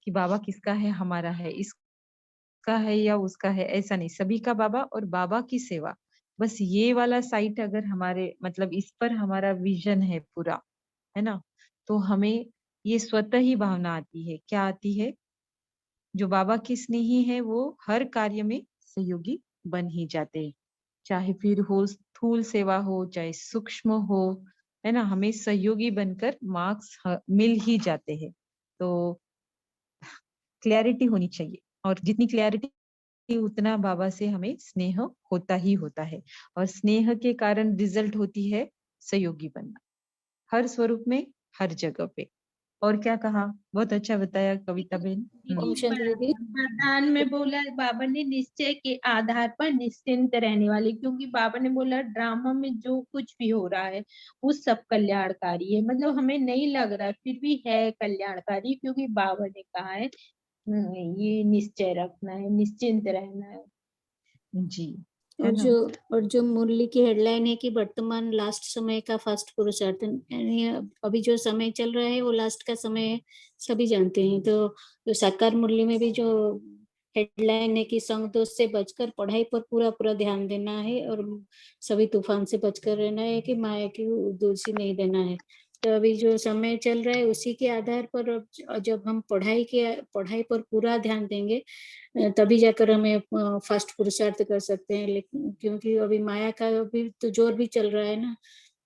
कि बाबा किसका है, हमारा है, इसका है या उसका है, ऐसा नहीं, सभी का बाबा और बाबा की सेवा। बस ये वाला साइट अगर हमारे मतलब इस पर हमारा विजन है पूरा, है ना, तो हमें ये स्वतः ही भावना आती है। क्या आती है? जो बाबा के स्नेही है वो हर कार्य में सहयोगी बन ही जाते हैं। चाहे फिर हो स्थूल सेवा हो, चाहे सूक्ष्म हो, है ना, हमें सहयोगी बनकर मार्क्स मिल ही जाते हैं। तो क्लैरिटी होनी चाहिए और जितनी क्लैरिटी उतना बाबा से हमें स्नेह होता ही होता है, और स्नेह के कारण रिजल्ट होती है सहयोगी बनना, हर स्वरूप में, हर जगह पे। और क्या कहा, बहुत अच्छा बताया कविता बहन। ओम शांति दीदी। वरदान में बोला बाबा ने निश्चय के आधार पर निश्चिंत रहने वाले, क्योंकि बाबा ने बोला ड्रामा में जो कुछ भी हो रहा है वो सब कल्याणकारी है। मतलब हमें नहीं लग रहा फिर भी है कल्याणकारी, क्योंकि बाबा ने कहा है ये निश्चय रखना है, निश्चिंत रहना है। जी, है और ना? जो मुरली की हेडलाइन है कि वर्तमान लास्ट समय का फास्ट पुरुषार्थ, यानी अभी जो समय चल रहा है वो लास्ट का समय है, सभी जानते हैं। तो जो साकार मुरली में भी जो हेडलाइन है कि संग दोष से बचकर पढ़ाई पर पूरा पूरा ध्यान देना है, और सभी तूफान से बचकर रहना है, कि माया की दोषी नहीं देना है। तो अभी जो समय चल रहा है उसी के आधार पर जब हम पढ़ाई पर पूरा ध्यान देंगे तभी जाकर हमें फास्ट पुरुषार्थ कर सकते हैं। लेकिन क्योंकि अभी माया का भी तो जोर भी चल रहा है ना,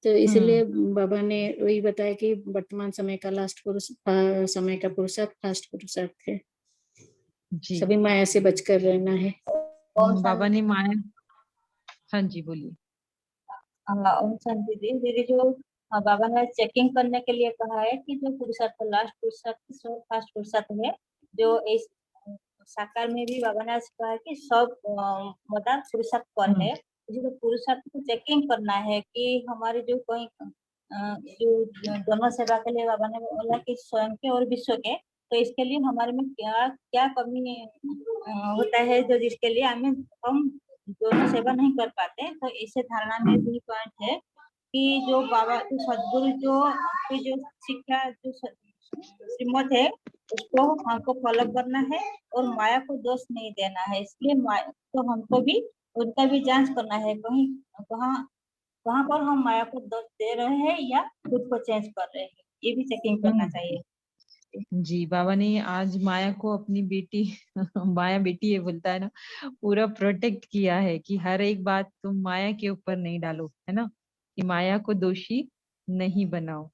तो इसलिए बाबा ने वही बताया कि वर्तमान समय का समय का पुरुषार्थ फास्ट पुरुषार्थ है, जी, सभी माया से बचकर रहना है। बाबा ने माया, हाँ जी बोलिए। ओम शांति दीदी जो बाबा ने चेकिंग करने के लिए कहा है कि जो पुरुषार्थ लास्ट पुरुषार्थ फास्ट पुरुषार्थ है, जो इस साकार में भी बाबा ने कहा है कि सब मतलब पुरुषार्थ पर है। जो पुरुषार्थ को चेकिंग करना है कि हमारे जो कोई जो दोनों सेवा के लिए बाबा ने बोला कि स्वयं के और विश्व के, तो इसके लिए हमारे में क्या क्या कमी होता है जो जिसके लिए हम दोनों सेवा नहीं कर पाते। तो इसे धारणा में भी पॉइंट है कि जो बाबा जो सदगुरु जो शिक्षा जो श्रीमत है उसको हमको फॉलो करना है और माया को दोष नहीं देना है। इसलिए तो हमको भी उनका भी जांच करना है कहीं कहाँ पर हम माया को दोष दे रहे हैं या खुद को चेंज कर रहे हैं, ये भी चेकिंग करना चाहिए। जी, बाबा ने आज माया को अपनी बेटी माया बेटी है बोलता है ना, पूरा प्रोटेक्ट किया है कि हर एक बात तुम माया के ऊपर नहीं डालो, है ना, कि माया को दोषी नहीं बनाओ,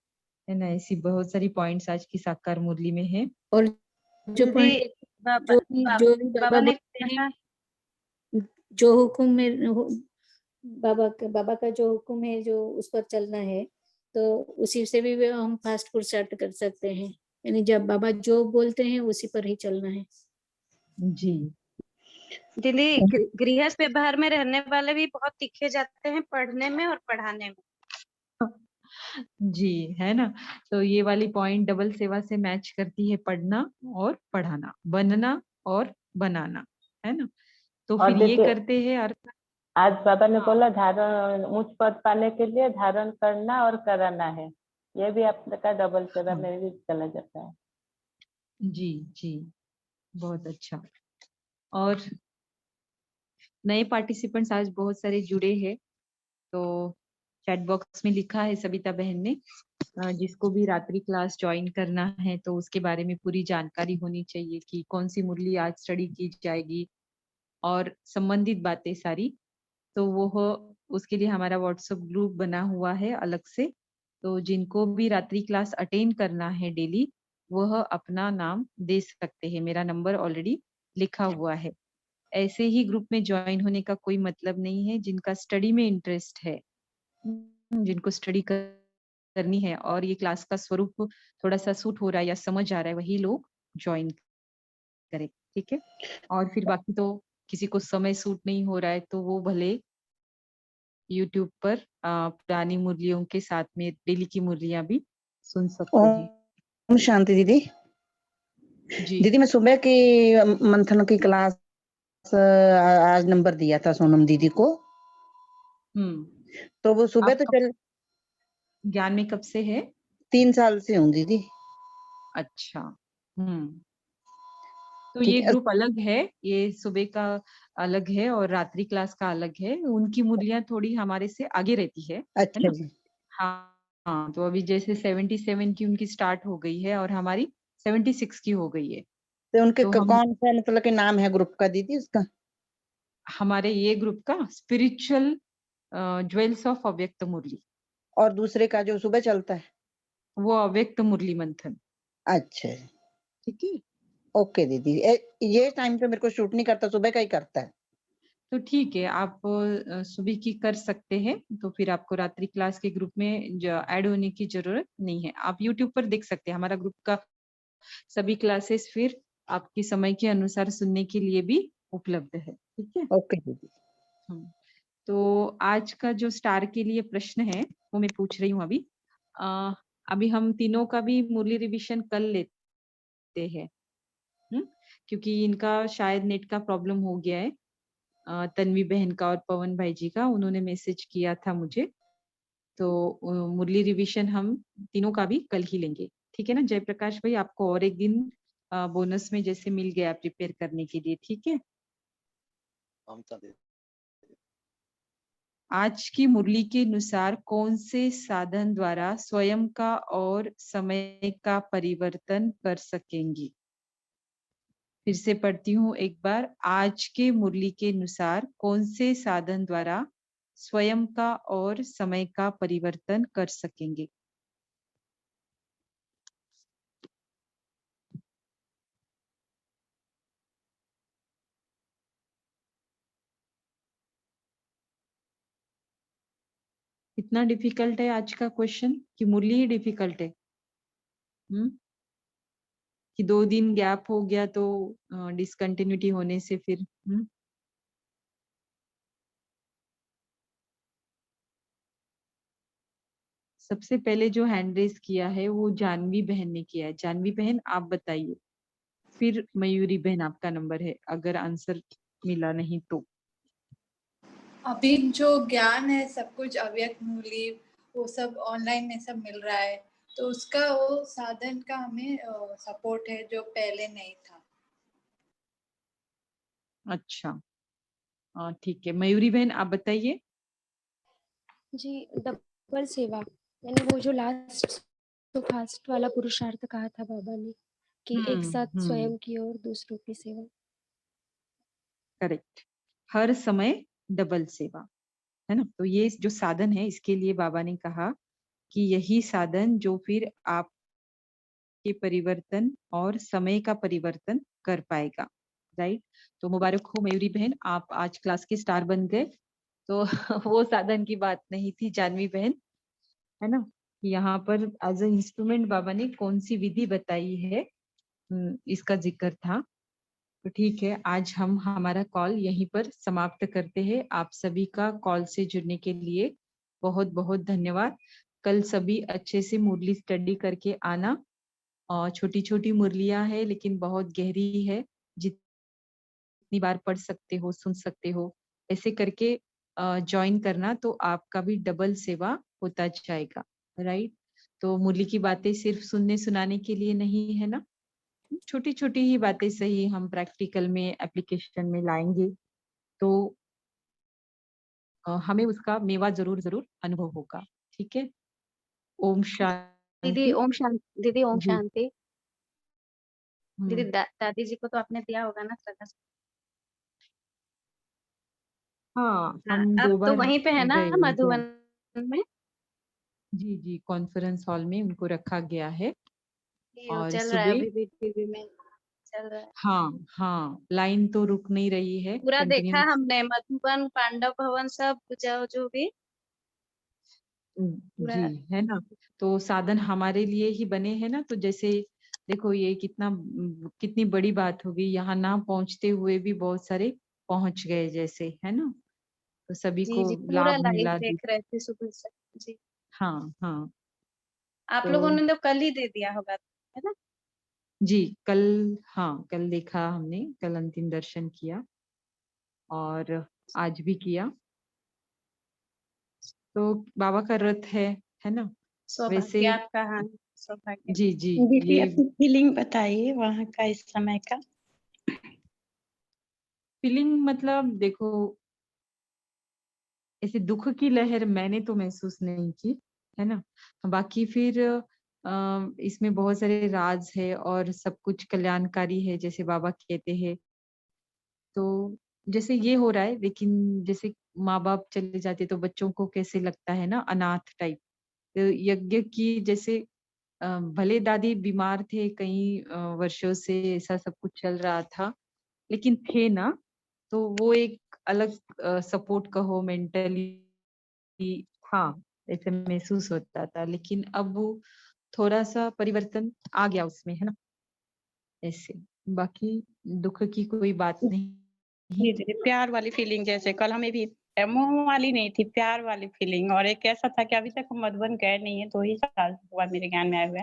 है ना। ऐसी बहुत सारी पॉइंट्स आज की साकार मुरली में है। और जो पॉइंट जो भी बाबा बोलते हैं, जो हुक्म में बाबा का जो हुक्म है जो उस पर चलना है, तो उसी से भी हम फास्ट पुरुषार्थ कर सकते हैं। यानी जब बाबा जो बोलते हैं उसी पर ही चलना है। जी दिल्ली गृहस्थ व्यवहार में रहने वाले भी बहुत तीखे जाते हैं पढ़ने में और पढ़ाने में। जी, है ना। तो ये वाली पॉइंट डबल सेवा से मैच करती है, पढ़ना और पढ़ाना, बनना और बनाना, है ना। तो और फिर ये देखिए करते हैं अर्थ। आज बाबा ने बोला धारण उच्च पद पाने के लिए धारण करना और कराना है, ये भी आपका डबल सेवा में भी चला जाता है। जी जी, बहुत अच्छा। और नए पार्टिसिपेंट्स आज बहुत सारे जुड़े हैं, तो चैट बॉक्स में लिखा है सविता बहन ने, जिसको भी रात्रि क्लास ज्वाइन करना है तो उसके बारे में पूरी जानकारी होनी चाहिए कि कौन सी मुरली आज स्टडी की जाएगी और संबंधित बातें सारी। तो वो उसके लिए हमारा व्हाट्सएप ग्रुप बना हुआ है अलग से, तो जिनको भी रात्रि क्लास अटेंड करना है डेली वह अपना नाम दे सकते हैं, मेरा नंबर ऑलरेडी लिखा हुआ है। ऐसे ही ग्रुप में ज्वाइन होने का कोई मतलब नहीं है, जिनका स्टडी में इंटरेस्ट है, जिनको स्टडी करनी है और ये क्लास का स्वरूप थोड़ा सा सूट हो रहा है या समझ आ रहा है, वही लोग ज्वाइन करें, ठीक है। और फिर बाकी तो किसी को समय सूट नहीं हो रहा है तो वो भले यूट्यूब पर पुरानी मुरलियों के साथ में डेली की मुरलियां भी सुन सकते हैं। ओम शांति दीदी। जी दीदी मैं सुबह की मंथन की क्लास आज नंबर दिया था सोनम दीदी को, तो वो सुबह तो चल ज्ञान में कब से है? 3 साल से हूँ दीदी। अच्छा, तो ये ग्रुप अलग है, ये सुबह का अलग है और रात्रि क्लास का अलग है। उनकी मुरलियां थोड़ी हमारे से आगे रहती है अच्छा जी। हाँ, तो अभी जैसे 77 की उनकी स्टार्ट हो गई है और हमारी 76 की हो गई है। तो उनके तो कौन सा मतलब के नाम है ग्रुप का दीदी उसका? हमारे ये ग्रुप का स्पिरिचुअल ज्वेल्स ऑफ अव्यक्त मुरली। और दूसरे का जो सुबह चलता है वो अव्यक्त मुरली मंथन। अच्छा ठीक है। ओके दीदी, ये टाइम पे मेरे को शूट नहीं करता, सुबह का ही करता है। तो ठीक है, आप सुबह की कर सकते हैं, तो फिर आपको रात्रि क्लास के ग्रुप में ऐड होने की जरूरत नहीं है। आप यूट्यूब पर देख सकते हैं, हमारा ग्रुप का सभी क्लासेस फिर आपके समय के अनुसार सुनने के लिए भी उपलब्ध है। ठीक है। ओके दीदी। तो आज का जो स्टार के लिए प्रश्न है वो मैं पूछ रही हूँ अभी। अभी हम तीनों का भी मुरली रिवीजन कर लेते हैं, क्योंकि इनका शायद नेट का प्रॉब्लम हो गया है। तन्वी बहन का और पवन भाई जी का, उन्होंने मैसेज किया था मुझे। तो मुरली रिवीजन हम तीनों का भी कल ही लेंगे। ठीक है ना जयप्रकाश भाई, आपको और एक दिन बोनस में जैसे मिल गया प्रिपेयर करने के लिए। ठीक है। आज की मुरली के अनुसार कौन से साधन द्वारा स्वयं का और समय का परिवर्तन कर सकेंगी? फिर से पढ़ती हूँ एक बार। आज के मुरली के अनुसार कौन से साधन द्वारा स्वयं का और समय का परिवर्तन कर सकेंगे? इतना डिफिकल्ट है आज का क्वेश्चन कि मुरली ही डिफिकल्ट है? कि 2 दिन गैप हो गया तो डिसकंटिन्यूटी होने से फिर सबसे पहले जो हैंड रेज किया है वो जानवी बहन ने किया है। जानवी बहन आप बताइए, फिर मयूरी बहन आपका नंबर है अगर आंसर मिला नहीं तो। अभी जो ज्ञान है सब कुछ अव्यक्त मूल्य वो सब ऑनलाइन में सब मिल रहा है, तो उसका वो साधन का हमें सपोर्ट है जो पहले नहीं था। अच्छा ठीक है, मयूरी बहन आप बताइए। जी, डबल सेवा, यानी वो जो लास्ट तो फास्ट वाला पुरुषार्थ कहा था बाबा ने कि एक साथ स्वयं की और दूसरों की सेवा। करेक्ट, हर समय डबल सेवा, है ना। तो ये जो साधन है इसके लिए बाबा ने कहा कि यही साधन जो फिर आप के परिवर्तन और समय का परिवर्तन कर पाएगा। राइट। तो मुबारक हो मयूरी बहन, आप आज क्लास के स्टार बन गए। तो वो साधन की बात नहीं थी जानवी बहन, है ना। यहाँ पर एज ए इंस्ट्रूमेंट बाबा ने कौन सी विधि बताई है इसका जिक्र था। तो ठीक है, आज हम हमारा कॉल यहीं पर समाप्त करते हैं। आप सभी का कॉल से जुड़ने के लिए बहुत बहुत धन्यवाद। कल सभी अच्छे से मुरली स्टडी करके आना। और छोटी छोटी मुरलियां है लेकिन बहुत गहरी है, जितनी बार पढ़ सकते हो सुन सकते हो ऐसे करके ज्वाइन करना, तो आपका भी डबल सेवा होता जाएगा। राइट। तो मुरली की बातें सिर्फ सुनने सुनाने के लिए नहीं है ना, छोटी छोटी ही बातें सही हम प्रैक्टिकल में एप्लीकेशन में लाएंगे तो हमें उसका मेवा जरूर जरूर अनुभव होगा। ठीक है। ओम शांति। दीदी ओम शांति। दीदी ओम जी। शांति। दीदी दादी जी को तो आपने दिया होगा ना श्रद्धा? हाँ, हम 2 अब तो बार वहीं पे है ना गए उनको। मधुबन में? जी जी, कॉन्फ्रेंस हॉल में उनको रखा गया है। वो और चल रहा है सुबह अभी भी टीवी में चल रहा है। हाँ हाँ, लाइन तो रुक नहीं रही है, पूरा देखा कंटिन्यूस। हमने, मधुबन, पांडव भवन, सब जो भी पूरा। जी, है ना। तो साधन हमारे लिए ही बने हैं ना, तो जैसे देखो ये कितनी बड़ी बात होगी, यहाँ ना पहुंचते हुए भी बहुत सारे पहुंच गए जैसे, है ना। तो सभी जी को जी, पूरा लाभ लाइव मिला। देख रहे थे सुबह से। जी, हाँ हाँ। आप तो लोगों ने तो कल ही दे दिया होगा, है ना? जी कल, हाँ कल देखा हमने, कल अंतिम दर्शन किया और आज भी किया। तो बाबा का रथ है ना। सौभाग्य वैसे आपका, हाँ सौभाग्य। जी जी, दीदी ये अपनी फीलिंग बताइए वहाँ का इस समय का। फीलिंग मतलब देखो, ऐसे दुख की लहर मैंने तो महसूस नहीं की, है ना। बाकी फिर इसमें बहुत सारे राज है और सब कुछ कल्याणकारी है जैसे बाबा कहते हैं। तो जैसे ये हो रहा है, लेकिन जैसे माँ बाप चले जाते तो बच्चों को कैसे लगता है ना, अनाथ टाइप। तो यज्ञ की जैसे भले दादी बीमार थे कई वर्षों से, ऐसा सब कुछ चल रहा था, लेकिन थे ना, तो वो एक अलग सपोर्ट कहो मेंटली हाँ, ऐसे महसूस होता था। लेकिन अब वो थोड़ा-सा परिवर्तन आ गया उसमें, है ना? ऐसे, बाकी दुःख की कोई बात नहीं। जी, जी, जी, प्यार वाली फीलिंग जैसे कल हमें भी मोह वाली नहीं थी, प्यार वाली फीलिंग। और एक ऐसा था कि अभी तक हम मधुबन गए नहीं हैं, 2 ही साल हुआ मेरे ज्ञान में आए हुए।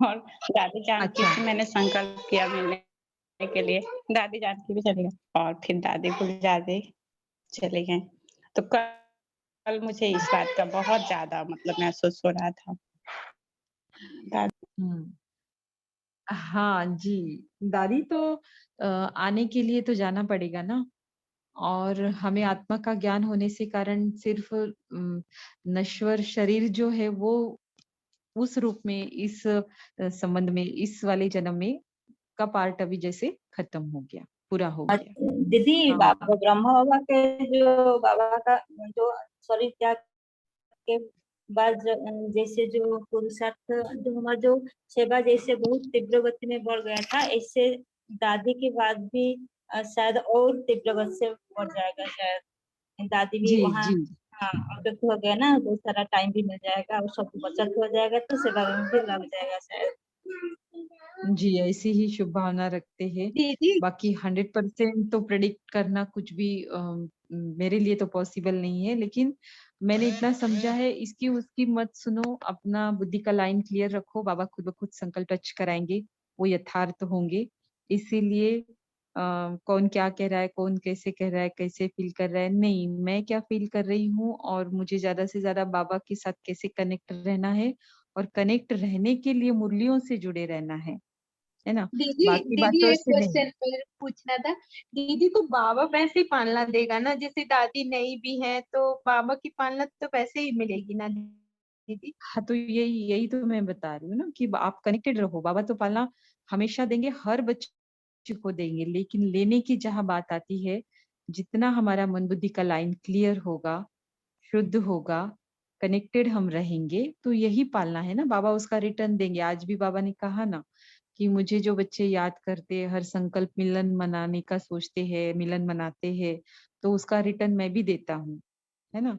और दादी जान की अच्छा। भी मैंने संकल्प किया मिलने के लिए, दादी जान की भी चली गई और फिर दादी गुलज़ार चले गए। तो कल मुझे इस बात का बहुत ज़्यादा मतलब महसूस हो रहा था। हुँ। हाँ जी, दादी तो आने के लिए तो जाना पड़ेगा ना, और हमें आत्मा का ज्ञान होने से कारण सिर्फ़ नश्वर शरीर जो है वो उस रूप में इस संबंध में, इस वाले जन्म में का पार्ट अभी जैसे खत्म हो गया, पूरा हो गया। दीदी हाँ। ब्रह्मा बाबा के जो बाबा का जो शरीर त्याग के बाद जैसे जो पुरुषार्थ जो हमारा जो सेवा जैसे बहुत तीव्र गति में बढ़ गया था, ऐसे दादी के बाद भी शायद और तीव्र गति से बढ़ जाएगा शायद। दादी भी जी, वहाँ जी। हाँ अवगत हो गया ना, बहुत सारा टाइम भी मिल जाएगा और सब बचत हो जाएगा, तो सेवा में भी लग जाएगा शायद। जी, ऐसी ही शुभ भावना रखते हैं। दीदी बाकी 100% तो प्रेडिक्ट करना कुछ भी मेरे लिए तो पॉसिबल नहीं है, लेकिन मैंने इतना समझा है, इसकी उसकी मत सुनो, अपना बुद्धि का लाइन क्लियर रखो, बाबा खुद ब खुद संकल्प टच कराएँगे, वो यथार्थ होंगे। इसीलिए कौन क्या कह रहा है, कौन कैसे कह रहा है, कैसे फ़ील कर रहा है, नहीं, मैं क्या फ़ील कर रही हूँ और मुझे ज़्यादा से ज़्यादा बाबा के साथ कैसे कनेक्ट रहना है, और कनेक्ट रहने के लिए मुरलियों से जुड़े रहना है ना? दीदी बाकी दीदी बातों एक से नहीं। क्वेश्चन मेरे पूछना था। दीदी को बाबा वैसे ही पालना देगा ना, जैसे दादी नहीं भी है तो बाबा की पालना तो वैसे ही मिलेगी ना दीदी? हाँ, तो यही यही तो मैं बता रही हूँ ना कि आप कनेक्टेड रहो, बाबा तो पालना हमेशा देंगे, हर बच्चे को देंगे, लेकिन लेने की जहाँ बात आती है, जितना हमारा मन बुद्धि का लाइन क्लियर होगा, शुद्ध होगा, कनेक्टेड हम रहेंगे, तो यही पालना है ना, बाबा उसका रिटर्न देंगे। आज भी बाबा ने कहा ना कि मुझे जो बच्चे याद करते हैं, हर संकल्प मिलन मनाने का सोचते हैं, मिलन मनाते हैं, तो उसका रिटर्न मैं भी देता हूँ, है ना?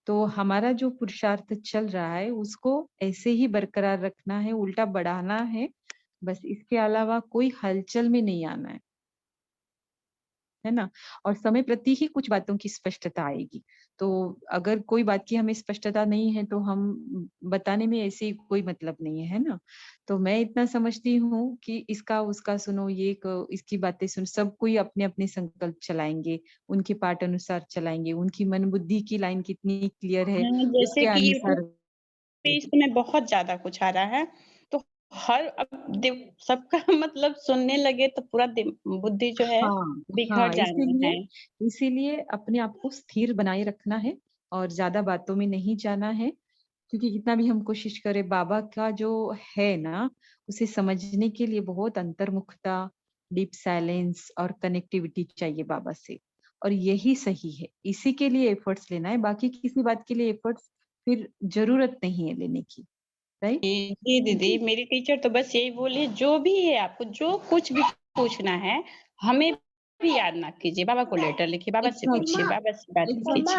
तो हमारा जो पुरुषार्थ चल रहा है, उसको ऐसे ही बरकरार रखना है, उल्टा बढ़ाना है, बस इसके अलावा कोई हलचल में नहीं आना है ना? और समय प्रति ही कुछ बातों की स्पष्टता आएगी। तो अगर कोई बात की हमें स्पष्टता नहीं है, तो हम बताने में ऐसे कोई मतलब नहीं है ना? तो मैं इतना समझती हूँ कि इसका उसका सुनो, ये इसकी बातें सुनो, सब कोई अपने-अपने संकल्प चलाएँगे, उनके पाठ अनुसार चलाएँगे, उनकी मन बुद्धि की लाइन कितनी क्लियर है, हाँ, जैसे उसके कि यूट्यूब अनुसार पे इस समय बहुत ज़्यादा कुछ आ रहा है, तो हर अब सबका मतलब सुनने लगे तो पूरा बुद्धि जो है हाँ, बिखर हाँ, जाना है। इसीलिए अपने आप को स्थिर बनाए रखना है और ज़्यादा बातों में नहीं जाना है, क्योंकि कितना भी हम कोशिश करें, बाबा का जो है ना, उसे समझने के लिए बहुत अंतर्मुखता, डीप साइलेंस और कनेक्टिविटी चाहिए बाबा से, और यही सही है। इसी के लिए एफर्ट्स लेना है, बाकी किसी बात के लिए एफर्ट्स फिर ज़रूरत नहीं है लेने की, राइट? जी दीदी, मेरी टीचर तो बस यही बोली, जो भी है आपको जो कुछ भी पूछना है, हमें भी याद ना कीजिए, बाबा को लेटर लिखिए, बाबा से पूछिए, बाबा से बात कीजिए।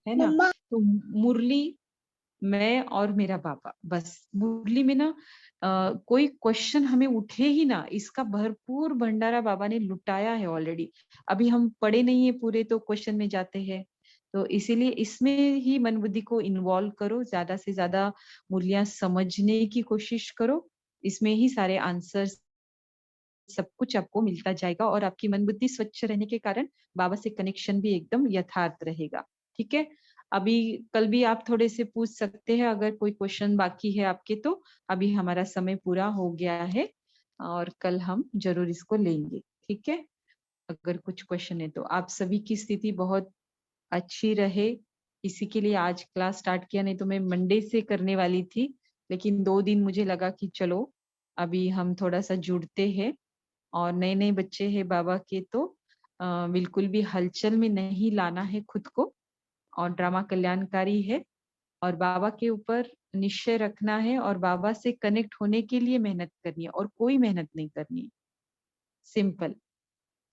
है ना? तो मुरली, मैं और मेरा बाबा, बस मुरली में ना कोई क्वेश्चन हमें उठे ही ना, इसका भरपूर भंडारा बाबा ने लुटाया है ऑलरेडी। अभी हम पढ़े नहीं है पूरे, तो क्वेश्चन में जाते हैं। तो इसीलिए इसमें ही मन बुद्धि को इन्वॉल्व करो, ज्यादा से ज्यादा मुरलियां समझने की कोशिश करो, इसमें ही सारे आंसर्स सब कुछ आपको मिलता जाएगा, और आपकी मन बुद्धि स्वच्छ रहने के कारण बाबा से कनेक्शन भी एकदम यथार्थ रहेगा। ठीक है? अभी कल भी आप थोड़े से पूछ सकते हैं अगर कोई क्वेश्चन बाकी है आपके तो। अभी हमारा समय पूरा हो गया है और कल हम जरूर इसको लेंगे। ठीक है? अगर कुछ क्वेश्चन है तो। आप सभी की स्थिति बहुत अच्छी रहे, इसी के लिए आज क्लास स्टार्ट किया, नहीं तो मैं मंडे से करने वाली थी, लेकिन 2 दिन मुझे लगा कि चलो अभी हम थोड़ा-सा जुड़ते हैं, और नए-नए बच्चे हैं बाबा के, तो बिल्कुल भी हलचल में नहीं लाना है खुद को, और ड्रामा कल्याणकारी है, और बाबा के ऊपर निश्चय रखना है और बाबा से कनेक्ट होने के लिए मेहनत करनी है और कोई मेहनत नहीं करनी है, सिंपल।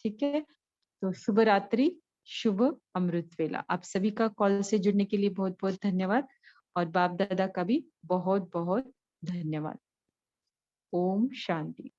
ठीक है, तो शुभ रात्रि, शुभ अमृत वेला। आप सभी का कॉल से जुड़ने के लिए बहुत बहुत धन्यवाद और बाप दादा का भी बहुत बहुत धन्यवाद। ओम शांति।